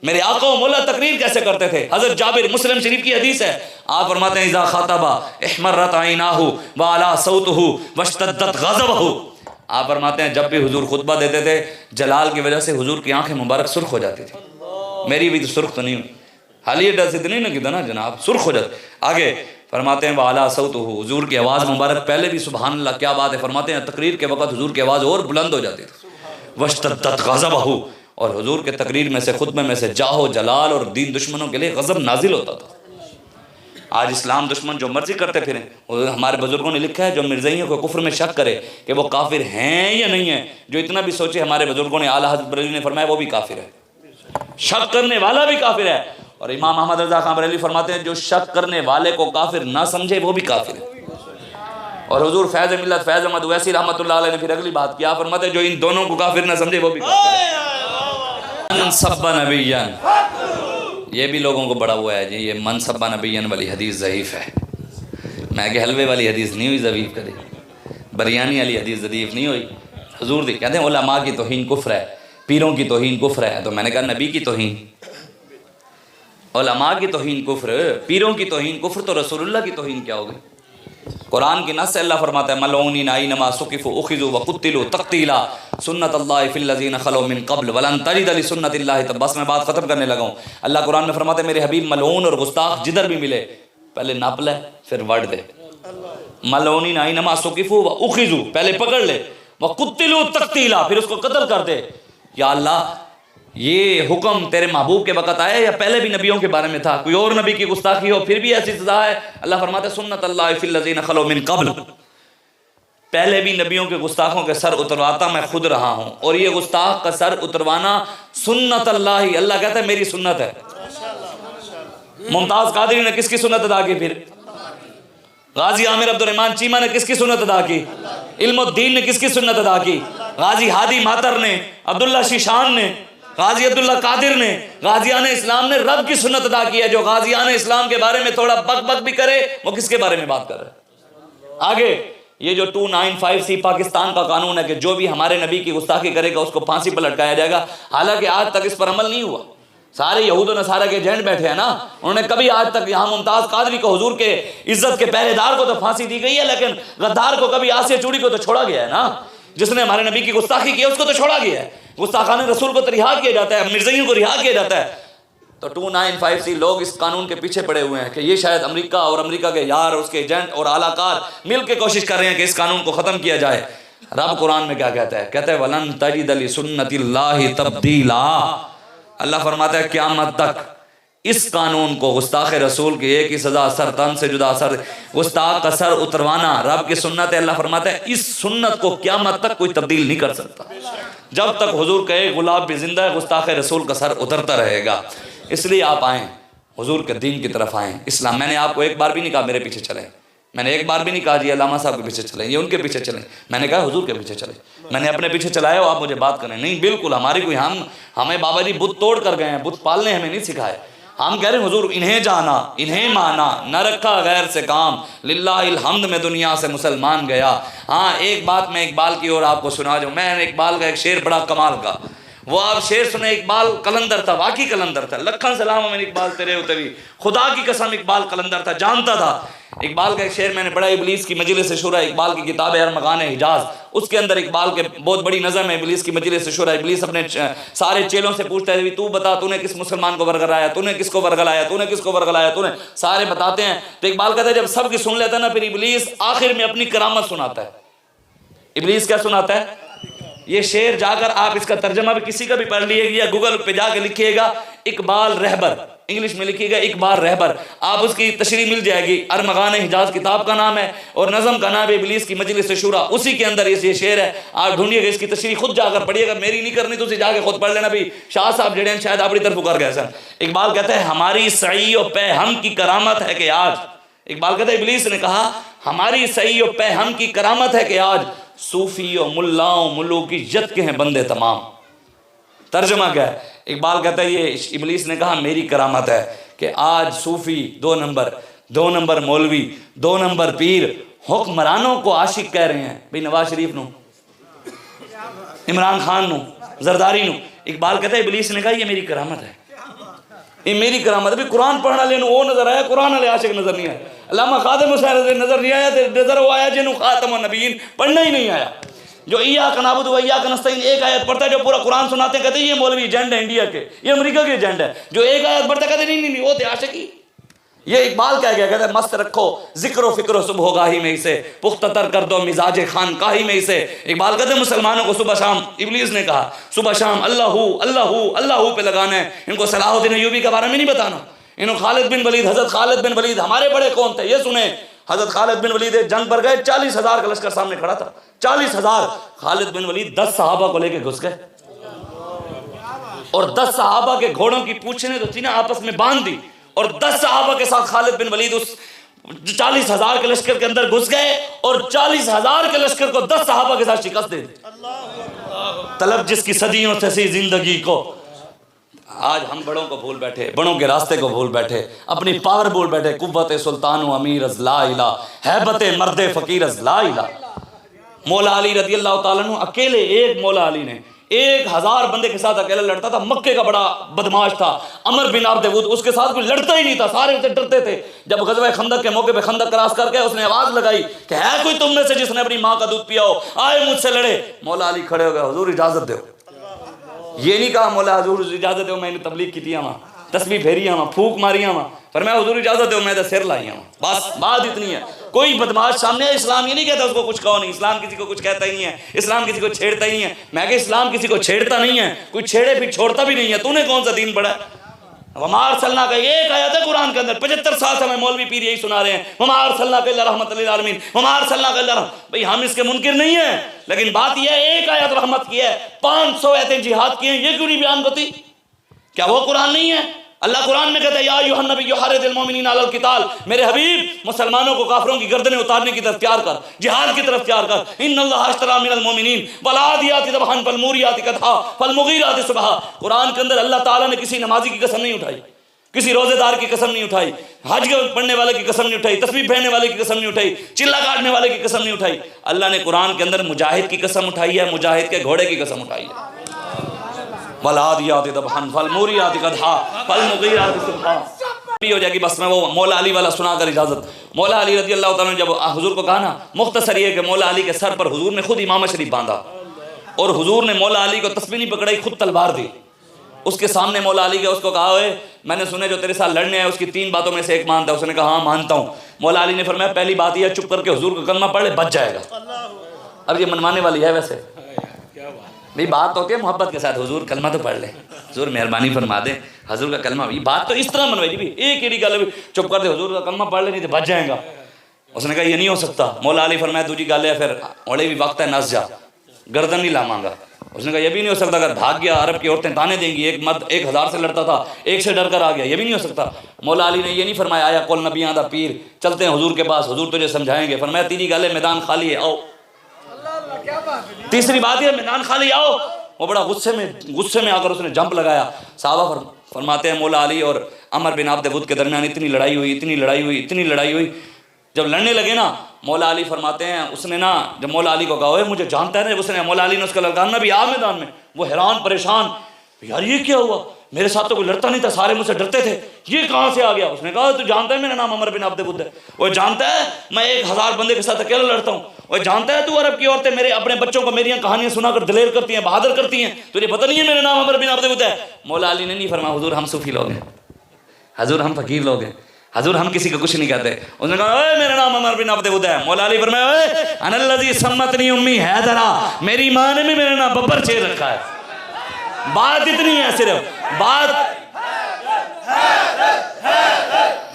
A: میرے آقا و مولا تقریر کیسے کرتے تھے۔ حضرت جابر، مسلم شریف کی حدیث ہے، آپ فرماتے ہیں اذا خاطب احمرت عیناہ وعلی صوتہ واشتدت غضبہ۔ آپ فرماتے ہیں جب بھی حضور خطبہ دیتے تھے جلال کی وجہ سے حضور کی آنکھیں مبارک سرخ ہو جاتی تھی۔ میری بھی تو سرخ تو نہیں ہوئی، حالیہ ڈر سے تو نہیں کہتا نا جناب، سرخ ہو جاتی۔ آگے فرماتے ہیں وعلی صوتہ، حضور کی آواز مبارک پہلے بھی سبحان اللہ کیا بات ہے، فرماتے ہیں تقریر کے وقت حضور کی آواز اور بلند ہو جاتی تھی۔ واشتدت غضبہ، اور حضور کے تقریر میں سے خطبے میں سے جاہ و جلال اور دین دشمنوں کے لیے غضب نازل ہوتا تھا۔ آج اسلام دشمن جو مرضی کرتے پھریں، ہمارے بزرگوں نے لکھا ہے جو مرزائیوں کو کفر میں شک کرے کہ وہ کافر ہیں یا نہیں ہیں، جو اتنا بھی سوچے، ہمارے بزرگوں نے اعلیٰ حضرت بریلوی نے فرمایا وہ بھی کافر ہے، شک کرنے والا بھی کافر ہے۔ اور امام احمد رضا خان بریلوی فرماتے ہیں جو شک کرنے والے کو کافر نہ سمجھے وہ بھی کافر ہے۔ اور حضور فیض ملت فیض احمد اویسی رحمۃ اللہ علیہ نے پھر اگلی بات کیا، فرماتے ہیں جو ان دونوں کو کافر نہ سمجھے وہ بھی کافر ہے۔ من سب نبیًا، یہ بھی لوگوں کو بڑا ہوا ہے جی، یہ من سب نبیًا والی حدیث ضعیف ہے۔ میں کہ حلوے والی حدیث نہیں ہوئی ضعیف کری، بریانی والی حدیث ضعیف نہیں ہوئی۔ حضور دی کہتے ہیں علماء کی توہین کفر ہے، پیروں کی توہین کفر ہے، تو میں نے کہا نبی کی توہین، علماء کی توہین کفر، پیروں کی توہین کفر، تو رسول اللہ کی توہین کیا ہوگی؟ قرآن کی نص سے اللہ فرماتا ہے ملعونین اینما ثقفوا اخذوا وقتلوا تقتیلا سنت اللہ فی الذین خلوا من قبل ولن تجد لسنت اللہ تبدیلا۔ بس میں بات ختم کرنے لگا ہوں۔ اللہ قرآن میں فرماتا ہے میرے حبیب ملعون اور گستاخ جدھر بھی ملے پہلے ناپ لے پھر وڑ دے۔ ملعونین اینما ثقفوا واخذوا، پہلے پکڑ لے، وقتلوا تقتیلا، پھر اس کو قتل کر دے۔ یا اللہ یہ حکم تیرے محبوب کے وقت آیا یا پہلے بھی نبیوں کے بارے میں تھا؟ کوئی اور نبی کی گستاخی ہو پھر بھی ایسی سزا ہے؟ اللہ فرماتا ہے سنت اللہ فی الذین خلوا من قبل، پہلے بھی نبیوں کے گستاخوں کے سر اترواتا میں خود رہا ہوں، اور یہ گستاخ کا سر اتروانا سنت اللہ، اللہ کہتا ہے میری سنت ہے۔ ممتاز قادری نے کس کی سنت ادا کی؟ پھر غازی عامر عبد الرحمن چیمہ نے کس کی سنت ادا کی؟ علم الدین نے کس کی سنت ادا کی؟ غازی ہادی ماتر نے، عبداللہ شیشان نے، غازی عبداللہ قادر نے، غازیان اسلام نے رب کی سنت ادا کی ہے۔ جو غازیان اسلام کے بارے میں تھوڑا بک بک بھی کرے وہ کس کے بارے میں بات کر رہے ہیں؟ آگے یہ جو 295C پاکستان کا قانون ہے کہ جو بھی ہمارے نبی کی گستاخی کرے گا اس کو پھانسی پر لٹکایا جائے گا، حالانکہ آج تک اس پر عمل نہیں ہوا۔ سارے یہود و نصارہ کے ایجنٹ بیٹھے ہیں نا، انہوں نے کبھی آج تک یہاں ممتاز قادری کو، حضور کے عزت کے پہرے دار کو تو پھانسی دی گئی ہے، لیکن غدار کو کبھی آسیہ چوڑی کو تو چھوڑا گیا ہے نا، جس نے ہمارے نبی کی گستاخی کی ہے اس کو تو چھوڑا گیا ہے، گستاخان رسول کو تو رہا کیا جاتا ہے، مرزائیوں کو رہا کیا جاتا ہے۔ تو 295C لوگ اس قانون کے پیچھے پڑے ہوئے ہیں کہ یہ شاید امریکہ اور امریکہ کے یار، اس کے ایجنٹ اور اعلیٰ کار مل کے کوشش کر رہے ہیں کہ اس قانون کو ختم کیا جائے۔ رب قرآن میں کیا کہتا ہے؟ کہتا ہے وَلَن تَجِدَ لِسُنَّتِ اللَّهِ تَبْدِيلًا، اللہ فرماتا ہے قیامت تک اس قانون کو، گستاخ رسول کی ایک ہی سزا، سر تن سے جدا، سر گستاخ کا سر اتروانا رب کی سنت ہے۔ اللہ فرماتا ہے اس سنت کو قیامت تک کوئی تبدیل نہیں کر سکتا، جب تک حضور کہے غلام بھی زندہ ہے گستاخ رسول کا سر اترتا رہے گا۔ اس لیے آپ آئیں، حضور کے دین کی طرف آئیں۔ اسلام، میں نے آپ کو ایک بار بھی نہیں کہا میرے پیچھے چلیں، میں نے ایک بار بھی نہیں کہا جی علامہ صاحب کے پیچھے چلیں، یہ ان کے پیچھے چلیں، میں نے کہا حضور کے پیچھے چلیں۔ میں نے اپنے پیچھے چلایا ہو آپ مجھے بات کریں نہیں، بالکل ہماری کوئی ہمیں بابا جی بت توڑ کر گئے ہیں، بت پالنے ہمیں نہیں سکھائے۔ ہم کہہ رہے ہیں حضور انہیں جانا انہیں مانا، نہ رکھا غیر سے کام، للہ الحمد میں دنیا سے مسلمان گیا۔ ہاں ایک بات میں اقبال کی اور آپ کو سنا جو، میں نے اقبال کا ایک شعر بڑا کمال کا، وہ آپ شعر سنے، اقبال قلندر تھا، واقعی قلندر تھا، لکھن سلام میں اقبال تیرے ہوتے بھی، خدا کی قسم اقبال قلندر تھا، جانتا تھا۔ اقبال کا ایک شعر میں نے پڑھا، ابلیس کی مجلس شورى، اقبال کی کتاب ہے ارمغان حجاز، اس کے اندر اقبال کے بہت بڑی نظم ہے ابلیس کی مجلس شورى۔ ابلیس اپنے سارے چیلوں سے پوچھتا ہے تو بتا تو نے کس مسلمان کو ورگلایا، تو نے کس کو ورگلایا، تو نے کس کو ورگلایا، تو نے، سارے بتاتے ہیں۔ تو اقبال کہتا ہے جب سب کی سن لیتا ہے نا، پھر ابلیس آخر میں اپنی کرامت سناتا ہے۔ ابلیس کیا سناتا ہے؟ یہ شعر جا کر آپ اس کا ترجمہ بھی کسی کا بھی پڑھ لیے یا گوگل پہ جا کے لکھیے گا اقبال رہبر، انگلش میں لکھیے گا اقبال رہبر، آپ اس کی تشریح مل جائے گی۔ ارمغان حجاز کتاب کا نام ہے اور نظم کا نام ہے ابلیس کی مجلس شورى، اسی کے اندر یہ شعر ہے، آپ ڈھونڈیے گا اس کی تشریح، خود جا کر پڑھیے گا، میری نہیں کرنی، تو اسے جا کے خود پڑھ لینا بھی، شاہ صاحب جڑے ہیں شاید اپنی طرف کر گئے سن۔ اقبال کہتا ہے ہماری سعی و پہ ہم کی کرامت ہے کہ آج، اقبال کہتا ہے ابلیس نے کہا ہماری سعی و پہ ہم کی کرامت ہے کہ آج صوفی و ملاؤں ملوکیت کے ہیں بندے تمام۔ ترجمہ کیا ہے؟ اقبال کہتا ہے یہ ابلیس نے کہا میری کرامت ہے کہ آج صوفی 2 نمبر مولوی 2 نمبر پیر حکمرانوں کو عاشق کہہ رہے ہیں، بھئی نواز شریف نو، عمران خان نو، زرداری نو۔ اقبال کہتا ہے ابلیس نے کہا یہ میری کرامت ہے، یہ میری کرامت ہے۔ قرآن پڑھنا لینو وہ نظر آیا، قرآن والے عاشق نظر نہیں آیا، علامہ خادم حسین نظر نہیں آیا، نظر وہ آیا جنہوں خاتم النبیین پڑھنا ہی نہیں آیا۔ جو ایاک نعبد و ایاک نستعین ایک آیت پڑھتا ہے، جو پورا قرآن سناتے ہیں، کہتے ہیں یہ مولوی ایجنٹ ہے انڈیا کے، یہ امریکہ کے ایجنٹ ہے۔ جو ایک آیت پڑھتا ہے کہتے ہیں نہیں وہ تھے عاشقی۔ یہ اقبال کہہ گیا، کہتا ہے مست رکھو ذکر و فکر و صبح گاہی میں اسے، پختہ تر کر دو مزاج خان کاہی میں اسے۔ اقبال کہتے ہیں مسلمانوں کو صبح شام، ابلیس نے کہا صبح شام اللہ اللہ پہ لگانا ہے، ان کو صلاح الدین ایوبی کے بارے میں نہیں بتانا، انہوں خالد بن ولید، حضرت خالد بن ولید ہمارے بڑے کون تھے یہ سنیں۔ حضرت خالد بن ولید جنگ پر گئے، 40,000 کا لشکر سامنے کھڑا تھا، 40,000۔ خالد بن ولید 10 صحابہ کو لے کے گھس گئے اور 10 صحابہ کے گھوڑوں کی پوچھنے تو تھی نا آپس میں باندھ دی، اور 10 صحابہ کے ساتھ خالد بن ولید اس 40,000 کے لشکر کے اندر گھس گئے اور 40,000 کے لشکر کو 10 صحابہ کے ساتھ شکست دے دی۔ طلب جس کی صدیوں سے سی زندگی کو، آج ہم بڑوں کو بھول بیٹھے، بڑوں کے راستے کو بھول بیٹھے، اپنی پاور بھول بیٹھے. قوت سلطان و امیر از لا الہ، ہیبت مرد فقیر از لا الہ. مولا علی رضی اللہ تعالیٰ عنہ اکیلے، ایک مولا علی نے 1000 بندے کے ساتھ اکیلا لڑتا تھا. مکے کا بڑا بدماش تھا عمر بن عبد ود، اس کے ساتھ کوئی لڑتا ہی نہیں تھا، سارے اسے ڈرتے تھے. جب غزوہ خندق کے موقع پہ خندق کراس کر کے اس نے آواز لگائی کہ ہے کوئی تم میں سے جس نے اپنی ماں کا دودھ پیا ہو، آئے مجھ سے لڑے. مولا علی کھڑے ہو گئے، حضور اجازت دو. یہ نہیں کہا مولا حضور اجازت دو میں نے تبلیغ کی وہاں، تسبیح پھیری وہاں، پھونک ماری وہاں، پر میں حضور اجازت دو میں تو سر لائی ہوں. بس بات اتنی ہے. کوئی بدماش سامنے ہے، اسلام یہ نہیں کہتا اس کو کچھ کہو نہیں، اسلام کسی کو کچھ کہتا ہی نہیں ہے، اسلام کسی کو چھیڑتا ہی نہیں ہے. میں کہ اسلام کسی کو چھیڑتا نہیں ہے، کوئی چھیڑے پھر چھوڑتا بھی نہیں ہے. تو نے کون سا دین پڑھا ہے؟ وما ارسلناک ایک آیت ہے قرآن کے اندر، 75 سال سے ہمیں مولوی پیر یہی سنا رہے ہیں، وما ارسلناک الا رحمت للعالمین، وما ارسلناک الا رحمت. بھئی ہم اس کے منکر نہیں ہیں، لیکن بات یہ ہے ایک آیت رحمت کی ہے، 500 آیتیں جہاد کی ہیں، یہ کیوں نہیں بیان ہوتی؟ کیا وہ قرآن نہیں ہے؟ اللہ قرآن میں کہتا ہے یا ایھا النبی حرض المؤمنین علی القتال، میرے حبیب مسلمانوں کو کافروں کی گردنیں اتارنے کی طرف تیار کر، جہاد کی طرف تیار کر. ان اللہ اشتری من المؤمنین والعادیات ضبحا فالموریات قدحا فالمغیرات صبحا. قرآن کے اندر اللہ تعالیٰ نے کسی نمازی کی قسم نہیں اٹھائی، کسی روزے دار کی قسم نہیں اٹھائی، حج کے پڑھنے والے کی قسم نہیں اٹھائی، تسبیح پھیرنے والے کی قسم نہیں اٹھائی، چلا کاٹنے والے کی قسم نہیں اٹھائی. اللہ نے قرآن کے اندر مجاہد کی قسم اٹھائی ہے، مجاہد کے گھوڑے کی قسم اٹھائی ہے. والعادیات ضبحا فالموریات قدحا فالمغیرات صبحا. ہو جائے گی. بس میں وہ مولا علی والا سنا کر اجازت. مولا علی رضی اللہ تعالیٰ نے جب حضور کو کہا نا، مختصر یہ کہ مولا علی کے سر پر حضور نے خود امامہ شریف باندھا، اور حضور نے مولا علی کو تسبیح نہیں پکڑائی، خود تلوار دی. اس کے سامنے مولا علی کے اس کو کہا ہوئے میں نے سنے جو تیرے ساتھ لڑنے آئے اس کی 3 باتوں میں سے ایک مانتا ہے. اس نے کہا ہاں مانتا ہوں. مولا علی نے فرمایا پہلی بات یہ چپ کر کے حضور کا کلمہ پڑھ لے، بچ جائے گا. اب یہ منوانے والی ہے ویسے بھئی، بات ہوتی ہے محبت کے ساتھ، حضور کلمہ تو پڑھ لے، حضور مہربانی فرما دیں، حضور کا کلمہ. یہ بات تو اس طرح منوائی جی، ایک ہی گل چپ کر دے، حضور کا کلمہ پڑھ لے نہیں تو بچ جائے گا. اس نے کہا یہ نہیں ہو سکتا. مولا علی فرمایا دوسری گل ہے پھر اوڑے بھی وقت ہے، نس جا، گردن نہیں لاواں گا. اس نے کہا یہ بھی نہیں ہو سکتا، اگر بھاگ گیا عرب کی عورتیں تانے دیں گی، ایک مرد 1000 سے لڑتا تھا، ایک سے ڈر کر آ گیا، یہ بھی نہیں ہو سکتا. مولا علی نے یہ نہیں فرمایا آیا قول نبیاں دا پیر، چلتے ہیں حضور کے پاس، حضور تجھے سمجھائیں گے. فرمایا تیری گل ہے میدان خالی ہے، آؤ. تیسری بات یہ میدان خالی، آؤ. وہ بڑا غصے میں آ کر اس نے جمپ لگایا. صحابہ فرماتے ہیں مولا علی اور عمر بن عبد ود کے درمیان اتنی لڑائی ہوئی. جب لڑنے لگے نا، مولا علی فرماتے ہیں اس نے نا جب مولا علی کو کہا ہوئے مجھے جانتا ہے نا، اس نے مولا علی نے اس کا للکارنا بھی آ میدان میں. وہ حیران پریشان، یار یہ کیا ہوا، میرے ساتھ تو کوئی لڑتا نہیں تھا، سارے مجھ سے ڈرتے تھے، یہ کہاں سے آ گیا؟ اس نے کہا تو جانتا ہے میرا نام عمر بن عبد ود ہے، وہ جانتا ہے میں 1000 بندے کے ساتھ اکیلا لڑتا ہوں، وہ جانتا ہے تو عرب کی عورتیں میرے اپنے بچوں کو میری کہانیاں سنا کر دلیر کرتی ہیں، بہادر کرتی ہیں، تجھے پتہ نہیں ہے میرا نام عمر بن عبد ود ہے. مولا علی نے نہیں فرمایا حضور ہم صوفی لوگ ہیں، حضور ہم فقیر لوگ ہیں، حضور ہم کسی کو کچھ نہیں کہتے. اس نے کہا اے میرا نام عمر بن عبد ود ہے. مولا علی فرمایا اے انا الذی سمتنی امی حیدرا، میری ماں نے بھی میرا نام ببر چیر رکھا ہے. بات اتنی ہے، صرف بات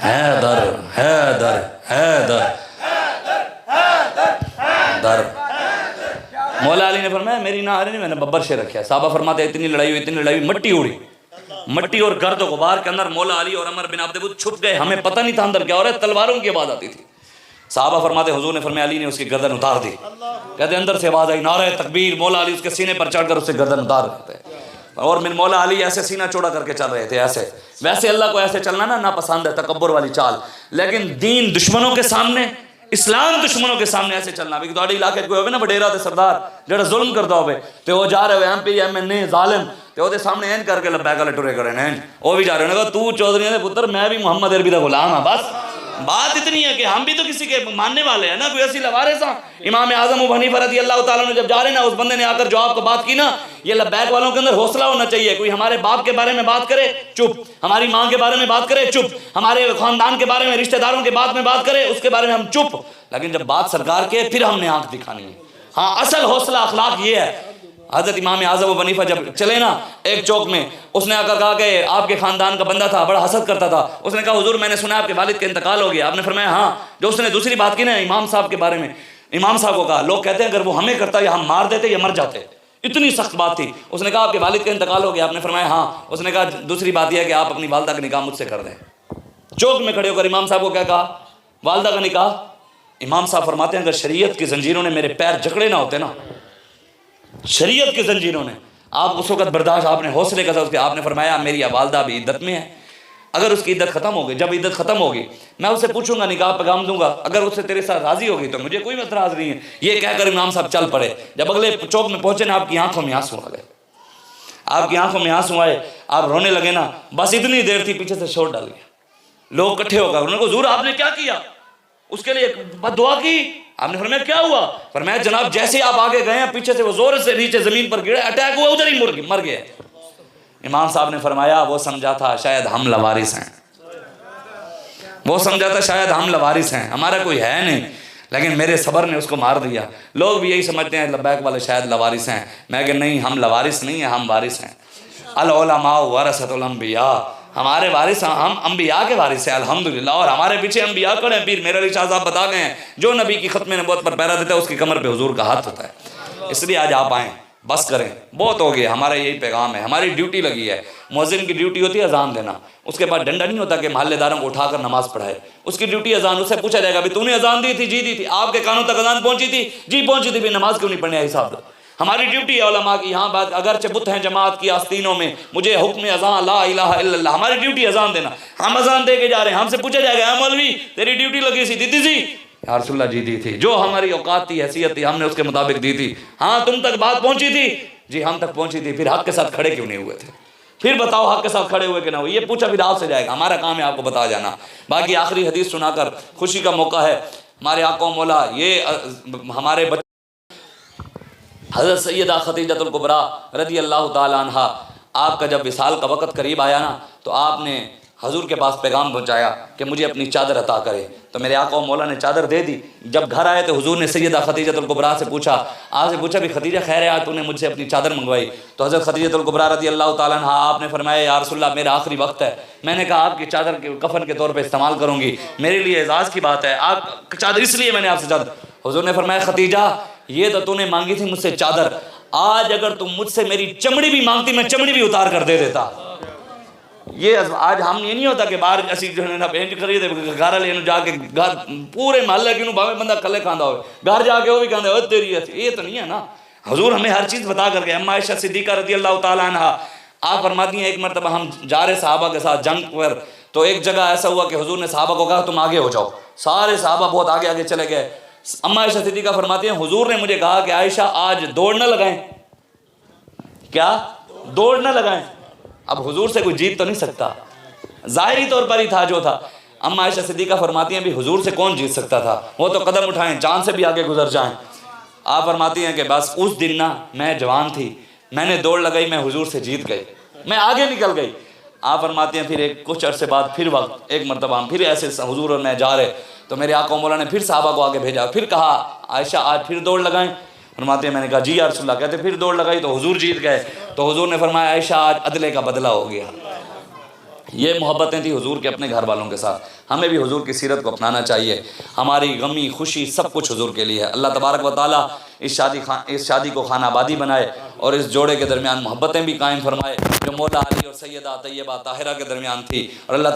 A: حیدر حیدر حیدر در. مولا علی نے فرمایا میری نہ نہیں، میں نے ببر شیر رکھا ہے. صحابہ فرماتے ہیں اتنی لڑائی ہوئی، مٹی اڑی، مٹی اور گرد و غبار کے اندر مولا علی اور عمر بن عبد ود چھپ گئے. ہمیں پتہ نہیں تھا اندر کیا ہو رہا ہے، تلواروں کی آواز آتی تھی. صحابہ فرماتے حضور نے فرمایا علی نے اس کی گردن اتار دی. کہتے اندر سے آواز آئی نعرہ تکبیر. مولا علی اس کے سینے پر چڑھ کر اس سے گردن اتار دیتے اور من مولا علی ایسے سینہ چوڑا کر کے چل رہے تھے. ایسے ویسے اللہ کو ایسے چلنا نا ناپسند ہے، تکبر والی چال، لیکن دین دشمنوں کے سامنے، اسلام دشمنوں کے سامنے ایسے چلنا. بھی تھوڑے علاقے کوئی ہوئے نا وڈیرا تے سردار جڑا ظلم کرتا ہوئے تے وہ جا رہے ہوئے ایم پی ایم این اے ظالم تے وہ دے سامنے این کر کے لبیک والے ٹرے کرے ہیں، وہ بھی جا رہے ہیں تو چودھری دے پتر میں بھی محمد عربی دا غلام ہاں. بس بات اتنی ہے کہ ہم بھی تو کسی کے ماننے والے ہیں نا، کوئی ایسی لوارث ہاں. امام اعظم ابو حنیفہ رضی اللہ تعالیٰ نے جب جا رہے نا، اس بندے نے آ کر جو آپ کو بات کی نا، یہ لبیک والوں کے اندر حوصلہ ہونا چاہیے. کوئی ہمارے باپ کے بارے میں بات کرے چپ، ہماری ماں کے بارے میں بات کرے چپ، ہمارے خاندان کے بارے میں، رشتہ داروں کے بارے میں بات کرے اس کے بارے میں ہم چپ، لیکن جب بات سرکار کے پھر ہم نے آنکھ دکھانی ہے. ہاں اصل حوصلہ اخلاق یہ ہے. حضرت امام اعظم ابو حنیفہ جب چلے نا ایک چوک میں، اس نے آ کر کہا کہ آپ کے خاندان کا بندہ تھا، بڑا حسد کرتا تھا. اس نے کہا حضور میں نے سنا آپ کے والد کا انتقال ہو گیا. آپ نے فرمایا ہاں. جو اس نے دوسری بات کی نا امام صاحب کے بارے میں، امام صاحب کو کہا لوگ کہتے ہیں اگر وہ ہمیں کرتا یا ہم مار دیتے یا مر جاتے، اتنی سخت بات تھی. اس نے کہا آپ کے والد کا انتقال ہو گیا. آپ نے فرمایا ہاں. اس نے کہا دوسری بات یہ ہے کہ آپ اپنی والدہ کا نکاح مجھ سے کر دیں. چوک میں کھڑے ہو کر امام صاحب کو کیا کہا؟ والدہ کا نکاح. امام صاحب فرماتے ہیں اگر شریعت کی زنجیروں نے میرے پیر جکڑے نہ ہوتے نا، شریعت کی زنجیروں نے، آپ اس وقت برداشت، آپ نے حوصلے کا تھا، آپ نے فرمایا میری والدہ بھی عدت میں ہے، اگر اس کی عدت ختم ہوگی، جب عدت ختم ہوگی میں اسے پوچھوں گا، نکاح پیغام دوں گا، اگر اس سے تیرے ساتھ راضی ہوگی تو مجھے کوئی اعتراض نہیں ہے۔ یہ کہہ کر امام صاحب چل پڑے۔ جب اگلے چوک میں پہنچے نا، آپ کی آنکھوں میں آنسو آ گئے، آپ کی آنکھوں میں آنسو آئے، آپ رونے لگے نا، بس اتنی دیر تھی پیچھے سے شور ڈال گیا، لوگ اکٹھے ہو گئے، انہوں نے کہا حضور آپ نے کیا کیا؟ اس کے لیے بد دعا کی۔ آپ نے فرمایا کیا ہوا؟ فرمایا جناب جیسے آپ آگے گئے ہیں پیچھے سے وہ زور سے نیچے زمین پر گرے، اٹیک ہوا، ادھر ہی مر گئے۔ امام صاحب نے فرمایا وہ سمجھا تھا شاید ہم لوارث ہیں، وہ سمجھا تھا شاید ہم لوارث ہیں، ہمارا کوئی ہے نہیں، لیکن میرے صبر نے اس کو مار دیا۔ لوگ بھی یہی سمجھتے ہیں لبیک والے شاید لوارث ہیں، میں کہ نہیں، ہم لوارث نہیں ہیں، ہم وارث ہیں۔ العلماء ورثۃ الانبیاء، ہمارے وارث، ہم انبیاء کے وارث ہیں الحمدللہ، اور ہمارے پیچھے انبیاء کھڑے ہیں۔ پیر میرا علی شاہ صاحب بتا گئے ہیں جو نبی کی ختم نبوت پر پیرا دیتا ہے اس کی کمر پہ حضور کا ہاتھ ہوتا ہے۔ اس لیے آج آپ آئیں، بس کریں، بہت ہو گیا، ہمارا یہی پیغام ہے، ہماری ڈیوٹی لگی ہے۔ مؤذن کی ڈیوٹی ہوتی ہے اذان دینا، اس کے بعد ڈنڈا نہیں ہوتا کہ محلے داروں کو اٹھا کر نماز پڑھائے، اس کی ڈیوٹی اذان۔ اس سے پوچھا جائے گا بھی تو نے اذان دی تھی؟ جی دی تھی۔ آپ کے کانوں تک اذان پہنچی تھی؟ جی پہنچی تھی، بھی نماز کیوں نہیں پڑھنے؟ حساب دو۔ ہماری ڈیوٹی ہے علماء کی، یہاں بات اگرچہ بت ہیں جماعت کی آستینوں میں، مجھے حکم اذان لا الہ الا اللہ، ہماری ڈیوٹی اذان دینا، ہم اذان دے کے جا رہے ہیں۔ ہم سے پوچھا جائے گا مولوی تیری ڈیوٹی لگی سی، دی تھی جی؟ یا رسول اللہ جی دی تھی، جو ہماری اوقات تھی، حیثیت تھی، ہم نے اس کے مطابق دی تھی۔ ہاں تم تک بات پہنچی تھی؟ جی ہم تک پہنچی تھی۔ پھر حق کے ساتھ کھڑے کیوں نہیں ہوئے تھے؟ پھر بتاؤ حق کے ساتھ کھڑے ہوئے کہ نہ ہوئے؟ یہ پوچھا پھر آپ سے جائے گا، ہمارا کام ہے آپ کو بتا جانا۔ باقی آخری حدیث سنا کر خوشی کا موقع ہے، ہمارے آقا و مولا یہ ہمارے بچے حضرت سیدہ خدیجہ الکبریٰ رضی اللہ تعالیٰ عنہ، آپ کا جب وصال کا وقت قریب آیا نا تو آپ نے حضور کے پاس پیغام پہنچایا کہ مجھے اپنی چادر عطا کرے، تو میرے آقا و مولا نے چادر دے دی۔ جب گھر آئے تو حضور نے سیدہ خدیجہ الکبریٰ سے پوچھا، آپ سے پوچھا بھی خدیجہ خیر ہے آج تو نے مجھ سے اپنی چادر منگوائی؟ تو حضرت خدیجہ الکبریٰ رضی اللہ تعالیٰ عنہ آپ نے فرمایا یا رسول اللہ میرا آخری وقت ہے، میں نے کہا آپ کی چادر کے کفن کے طور پہ استعمال کروں گی، میرے لیے اعزاز کی بات ہے، آپ چادر اس لیے میں نے آپ سے چادر۔ حضور نے فرمایا خدیجہ یہ تو نے مانگی تھی مجھ سے چادر، آج اگر تم مجھ سے میری چمڑی بھی مانگتی میں چمڑی بھی اتار کر دے دیتا۔ یہ آج ہم یہ نہیں ہوتا کہ باہر اسی جو ہے نا پینٹ خریدے گھر لے جا کے گھر پورے محلے کیوں بھاوے بندہ کلے کھاندا ہوئے گھر جا کے وہ بھی کھاندا ہے تیری ایسی، یہ تو نہیں ہے نا۔ حضور ہمیں ہر چیز بتا کر گئے۔ اما عائشہ صدیقہ رضی اللہ تعالیٰ عنہ آپ فرماتی ہیں ایک مرتبہ ہم جا رہے صحابہ کے ساتھ جنگ پر، تو ایک جگہ ایسا ہوا کہ حضور نے صحابہ کو کہا تم آگے ہو جاؤ، سارے صحابہ بہت آگے آگے چلے گئے۔ اما عائشہ صدیقہ فرماتی ہیں حضور نے مجھے کہا کہ عائشہ آج دوڑ نہ لگائیں، کیا دوڑ نہ لگائیں۔ اب حضور سے کوئی جیت تو نہیں سکتا، ظاہری طور پر ہی تھا جو تھا۔ اما عائشہ صدیقہ فرماتی ہیں بھی حضور سے کون جیت سکتا تھا، وہ تو قدم اٹھائیں چاند سے بھی آگے گزر جائیں۔ آپ فرماتی ہیں کہ بس اس دن نا میں جوان تھی، میں نے دوڑ لگائی، میں حضور سے جیت گئی، میں آگے نکل گئی۔ آپ فرماتی ہیں پھر ایک کچھ عرصے بعد پھر وقت ایک مرتبہ ہم پھر ایسے حضور اور میں جا رہے، تو میرے آقا و مولا نے پھر صحابہ کو آگے بھیجا، پھر کہا عائشہ آج پھر دوڑ لگائیں؟ فرماتے ہیں میں نے کہا جی یا رسول اللہ، کہتے پھر دوڑ لگائی تو حضور جیت گئے۔ تو حضور نے فرمایا عائشہ آج عدلے کا بدلہ ہو گیا۔ یہ محبتیں تھیں حضور کے اپنے گھر والوں کے ساتھ، ہمیں بھی حضور کی سیرت کو اپنانا چاہیے۔ ہماری غمی خوشی سب کچھ حضور کے لیے ہے۔ اللہ تبارک و تعالیٰ اس شادی کو خانہ آبادی بنائے اور اس جوڑے کے درمیان محبتیں بھی قائم فرمائے جو مولا علی اور سیدہ طیبہ طاہرہ کے درمیان تھی، اور اللہ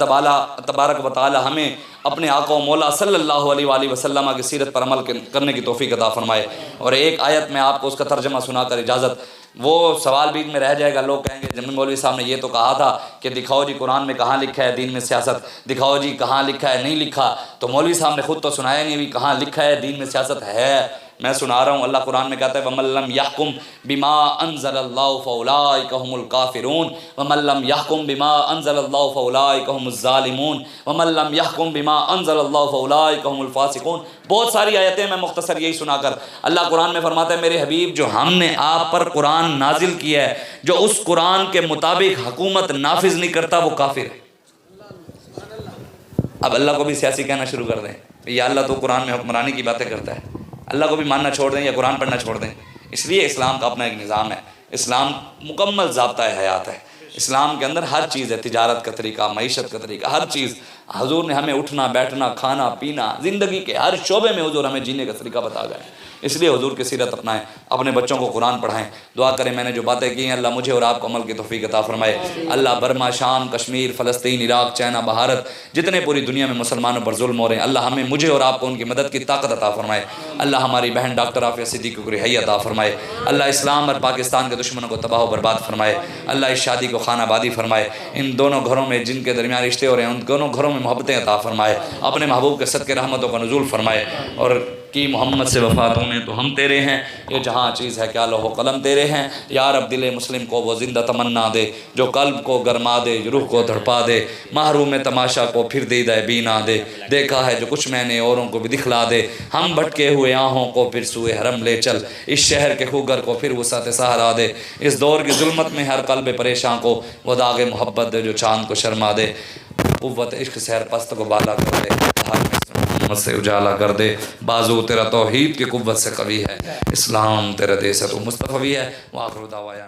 A: تبارک و تعالیٰ ہمیں اپنے آقا و مولا صلی اللہ علیہ وآلہ وسلم کی سیرت پر عمل کرنے کی توفیق عطا فرمائے۔ اور ایک آیت میں آپ کو اس کا ترجمہ سنا کر اجازت، وہ سوال بیچ میں رہ جائے گا، لوگ کہیں گے جناب مولوی صاحب نے یہ تو کہا تھا کہ دکھاؤ جی قرآن میں کہاں لکھا ہے دین میں سیاست، دکھاؤ جی کہاں لکھا ہے نہیں لکھا، تو مولوی صاحب نے خود تو سنایا نہیں بھی کہاں لکھا ہے دین میں سیاست ہے، میں سنا رہا ہوں۔ اللہ قرآن میں کہتا ہے وَمَن لَّمْ يَحْكُم بِمَا أَنزَلَ اللَّهُ فَأُولَٰئِكَ هُمُ الْكَافِرُونَ وَمَن لَّمْ يَحْكُم بِمَا أَنزَلَ اللَّهُ فَأُولَٰئِكَ هُمُ الظَّالِمُونَ وَمَن لَّمْ يَحْكُم بِمَا أَنزَلَ اللَّهُ فَأُولَٰئِكَ هُمُ الْفَاسِقُونَ۔ بہت ساری آیتیں میں مختصر یہی سنا کر، اللہ قرآن میں فرماتا ہے میرے حبیب جو ہم نے آپ پر قرآن نازل کیا ہے، جو اس قرآن کے مطابق حکومت نافذ نہیں کرتا وہ کافر ہے۔ اب اللہ کو بھی سیاسی کہنا شروع کر دیں یا اللہ تو قرآن میں حکمرانی کی باتیں کرتا ہے، اللہ کو بھی ماننا چھوڑ دیں یا قرآن پڑھنا چھوڑ دیں۔ اس لیے اسلام کا اپنا ایک نظام ہے، اسلام مکمل ضابطہ حیات ہے، اسلام کے اندر ہر چیز ہے، تجارت کا طریقہ، معیشت کا طریقہ، ہر چیز حضور نے ہمیں اٹھنا بیٹھنا کھانا پینا زندگی کے ہر شعبے میں حضور ہمیں جینے کا طریقہ بتا گئے، اس لیے حضور کی سیرت اپنائیں، اپنے بچوں کو قرآن پڑھائیں، دعا کریں میں نے جو باتیں کی ہیں اللہ مجھے اور آپ کو عمل کی توفیق عطا فرمائے۔ اللہ برما، شام، کشمیر، فلسطین، عراق، چائنا، بھارت، جتنے پوری دنیا میں مسلمانوں پر ظلم ہو رہے ہیں اللہ ہمیں مجھے اور آپ کو ان کی مدد کی طاقت عطا فرمائے۔ اللہ ہماری بہن ڈاکٹر عافیہ صدیقی کو رہائی عطا فرمائے۔ اللہ اسلام اور پاکستان کے دشمنوں کو تباہ و برباد فرمائے۔ اللہ اس شادی کو خانہ آبادی فرمائے۔ ان دونوں گھروں میں جن کے درمیان رشتے ہو رہے ہیں ان دونوں گھروں میں محبتیں عطا فرمائے، اپنے محبوب کے صدقے رحمتوں کا نزول فرمائے۔ اور کی محمد سے وفات ہونے تو ہم تیرے ہیں، یہ جہاں چیز ہے کیا لوح و قلم تیرے ہیں۔ یا رب دل مسلم کو وہ زندہ تمنا دے جو قلب کو گرما دے، روح کو دھڑپا دے، محروم تماشا کو پھر دیدہ بینا دے، دیکھا ہے جو کچھ میں نے اوروں کو بھی دکھلا دے، ہم بھٹکے ہوئے آہوں کو پھر سوئے حرم لے چل، اس شہر کے خوگر کو پھر وسعت سہارا دے، اس دور کی ظلمت میں ہر قلب پریشاں کو وہ داغ محبت دے جو چاند کو شرما دے، قوت عشق سحر پست کو بالا کر دے، محمد سے اجالا کر دے، بازو تیرا توحید کی قوت سے قوی ہے، اسلام تیرا دیست و مصطفی ہے۔ وآخر دعوانا